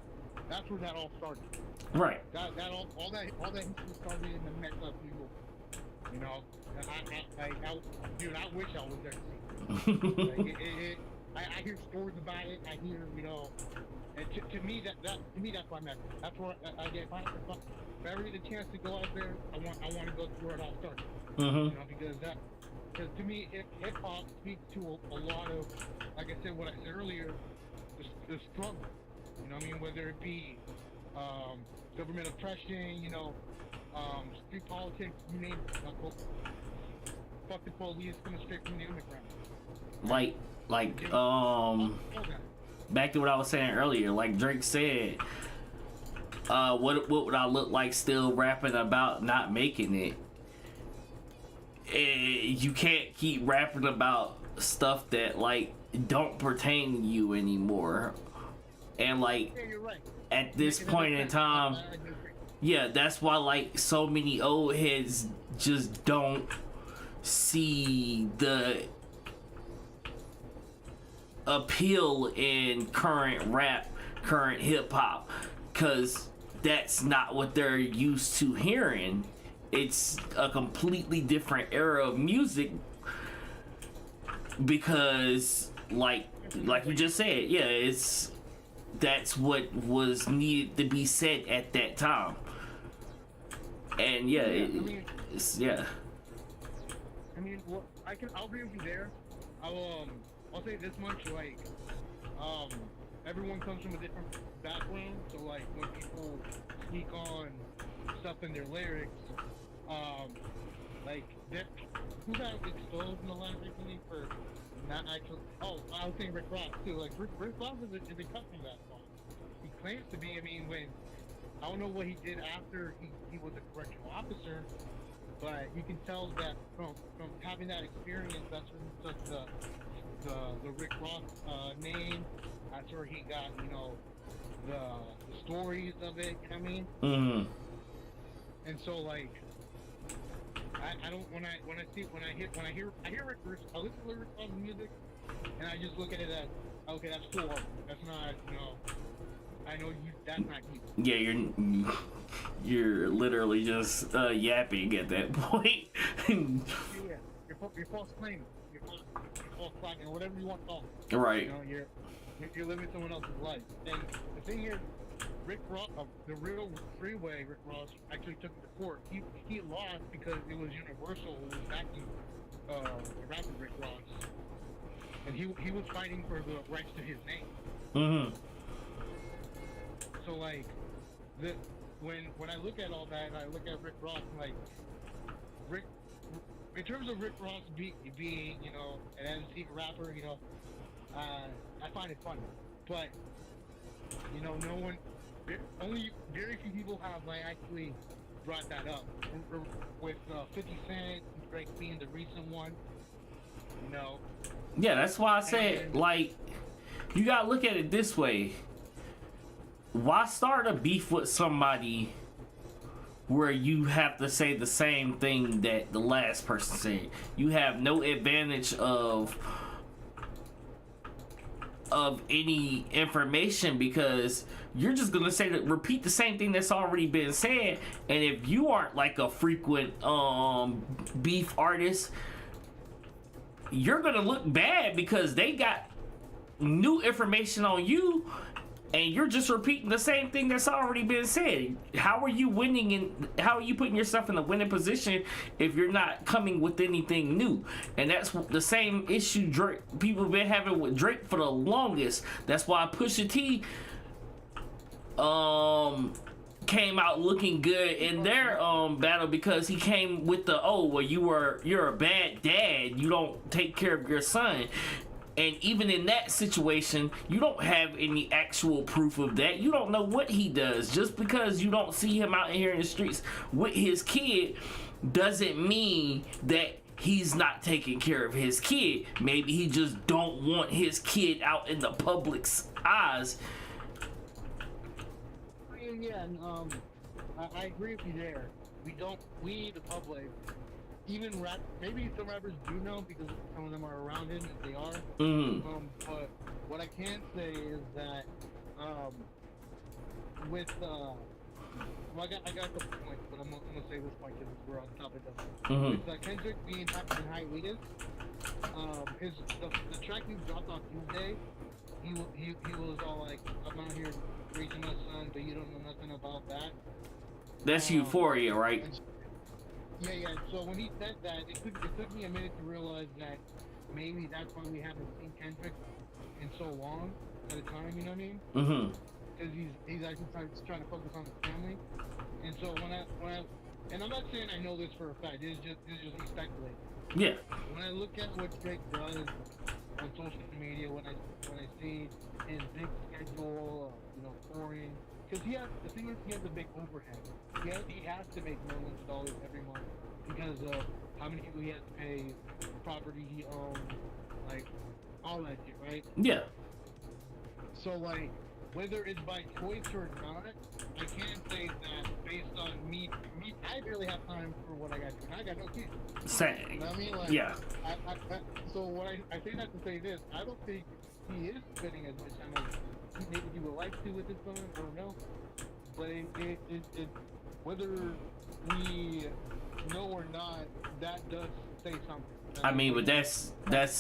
that's where that all started. Right. All that history started in the Mecca of New York. You know, dude, I wish I was there to see it. Like, I hear stories about it. I hear, you know, and to me that's my message. That's where I get. If I ever get a chance to go out there, I want to go to where it all started. You know, because to me, hip hop speaks to a lot of, like I said, what I said earlier, the struggle. You know what I mean? Whether it be government oppression, you know, street politics, you name it. Fuck the police, gonna straight from the underground. Back to what I was saying earlier, like Drake said, what would I look like still rapping about not making it? You can't keep rapping about stuff that like don't pertain to you anymore. And like Yeah, you're right. at this point in time, yeah, that's why like so many old heads just don't see the appeal in current rap, current hip hop, cause that's not what they're used to hearing. It's a completely different era of music because like you just said, yeah, that's what was needed to be said at that time. And yeah, yeah. I mean, well, I'll agree with you there. I'll say this much, like, everyone comes from a different background, so like when people speak on stuff in their lyrics, like who got exposed in the last recently for not actually? Oh, I was saying Rick Ross too. Like Rick Ross is a cut from that song. He claims to be. I mean, when I don't know what he did after he was a correctional officer, but you can tell that from having that experience, that's where he took the Rick Ross name. That's where he got, you know, the stories of it. You know what I mean? Mm-hmm. And so like, I don't when I hear Rick Ross, I listen to Rick Ross music, and I just look at it as, okay, that's cool. That's not, you know. I know you. That's not you. Yeah, you're literally just yapping at that point. Yeah, you're false claiming. You're false claiming, or whatever you want to call it. Right. You know, you're living someone else's life. And the thing is, Rick Ross, the real freeway Rick Ross, actually took him to court. He lost because it was Universal who was backing the rapper Rick Ross, and he was fighting for the rights to his name. Mm-hmm. So like, when I look at all that, and I look at Rick Ross, like Rick, in terms of Rick Ross being, you know, an MC rapper, you know, I find it funny, but you know, only very few people have like actually brought that up. With 50 Cent, Drake being the recent one, you know. Yeah, that's why I said, like, you gotta look at it this way. Why start a beef with somebody where you have to say the same thing that the last person said? You have no advantage of any information because you're just gonna repeat the same thing that's already been said. And if you aren't like a frequent beef artist, you're gonna look bad because they got new information on you and you're just repeating the same thing that's already been said. How are you winning and how are you putting yourself in a winning position if you're not coming with anything new? And that's the same issue people have been having with Drake for the longest. That's why Pusha T came out looking good in their battle, because he came with the, oh well, you're a bad dad, you don't take care of your son. And even in that situation, you don't have any actual proof of that. You don't know what he does. Just because you don't see him out here in the streets with his kid doesn't mean that he's not taking care of his kid. Maybe he just don't want his kid out in the public's eyes. I mean, yeah, and, I agree with you there. We the public, even maybe some rappers do know because some of them are around him, if they are. Mm-hmm. But what I can say is that with well, I got a couple points, but I'm gonna say this point because we're on the topic of it. Mm-hmm. With Kendrick being Happier Than High Leaders, the track he dropped on Tuesday, he was all like, "I'm out here raising my son, but you don't know nothing about that." That's Euphoria, right? Yeah. So when he said that, it took me a minute to realize that maybe that's why we haven't seen Kendrick in so long at a time. You know what I mean? Mm-hmm. Because he's actually trying to focus on his family. And so and I'm not saying I know this for a fact. This is just me speculating. Yeah. When I look at what Drake does on social media, when I see his big schedule, touring, because the thing is, he has a big overhead. He has to make millions of dollars every month because of how many people he has to pay, the property he owns, like all that shit, right? Yeah. So like, whether it's by choice or not, I can't say that based on me. I barely have time for what I got to do. I got no kids. Same. You know what I mean? Like, Yeah. So what I say that to say this, I don't think he is spending as much time as maybe he would like to with his son. I don't know. But it whether we know or not, that does say something. I mean, but that's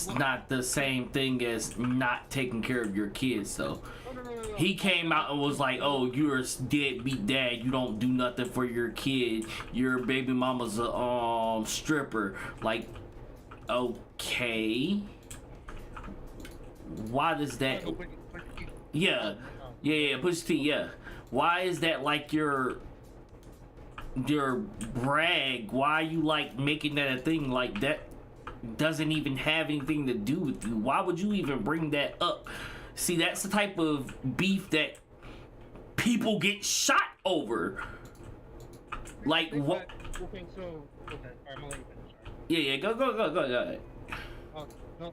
not the same thing as not taking care of your kids, though. No. He came out and was like, "Oh, you're a deadbeat dad. You don't do nothing for your kid. Your baby mama's a stripper." Like, okay, why does that? Yeah, push T. Yeah, why is that like your brag? Why are you like making that a thing like that? Doesn't even have anything to do with you. Why would you even bring that up? See, that's the type of beef that people get shot over. Like what? Okay, so okay, I'm gonna let you finish. Yeah, go ahead. No,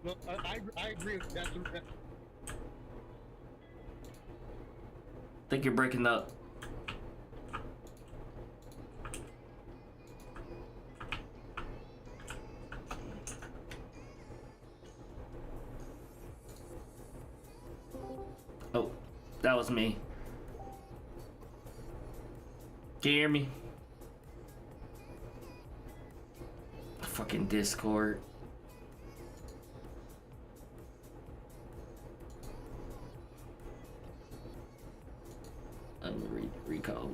I agree with that. I think you're breaking up. Oh, that was me. Can you hear me? Fucking Discord. Let me recall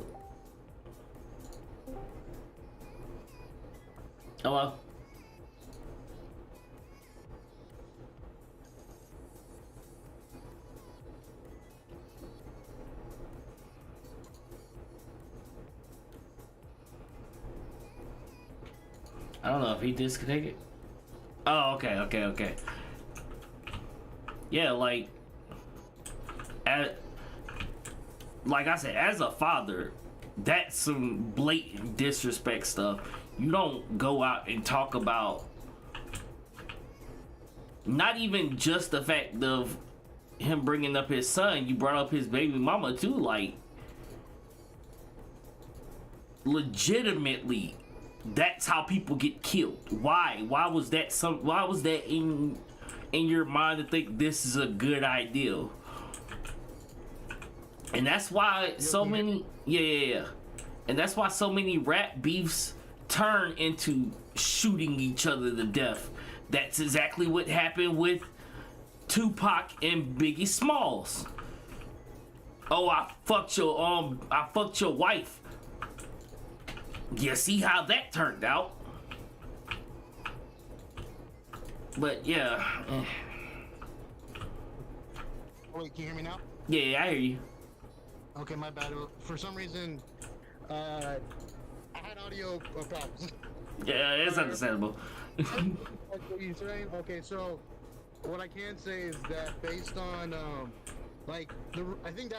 it. Hello? I don't know if he disconnected. Oh, okay. Yeah, like I said, as a father, that's some blatant disrespect stuff. You don't go out and talk about not even just the fact of him bringing up his son. You brought up his baby mama too, like legitimately. That's how people get killed. Why was that in your mind to think this is a good idea? And that's why so many and that's why so many rap beefs turn into shooting each other to death. That's exactly what happened with Tupac and Biggie Smalls. Oh, I fucked your wife. You see how that turned out. But yeah. Oh, wait, can you hear me now? Yeah, I hear you. Okay, my bad. For some reason, I had audio problems. Yeah, it's understandable. Okay, so what I can say is that based on, I think that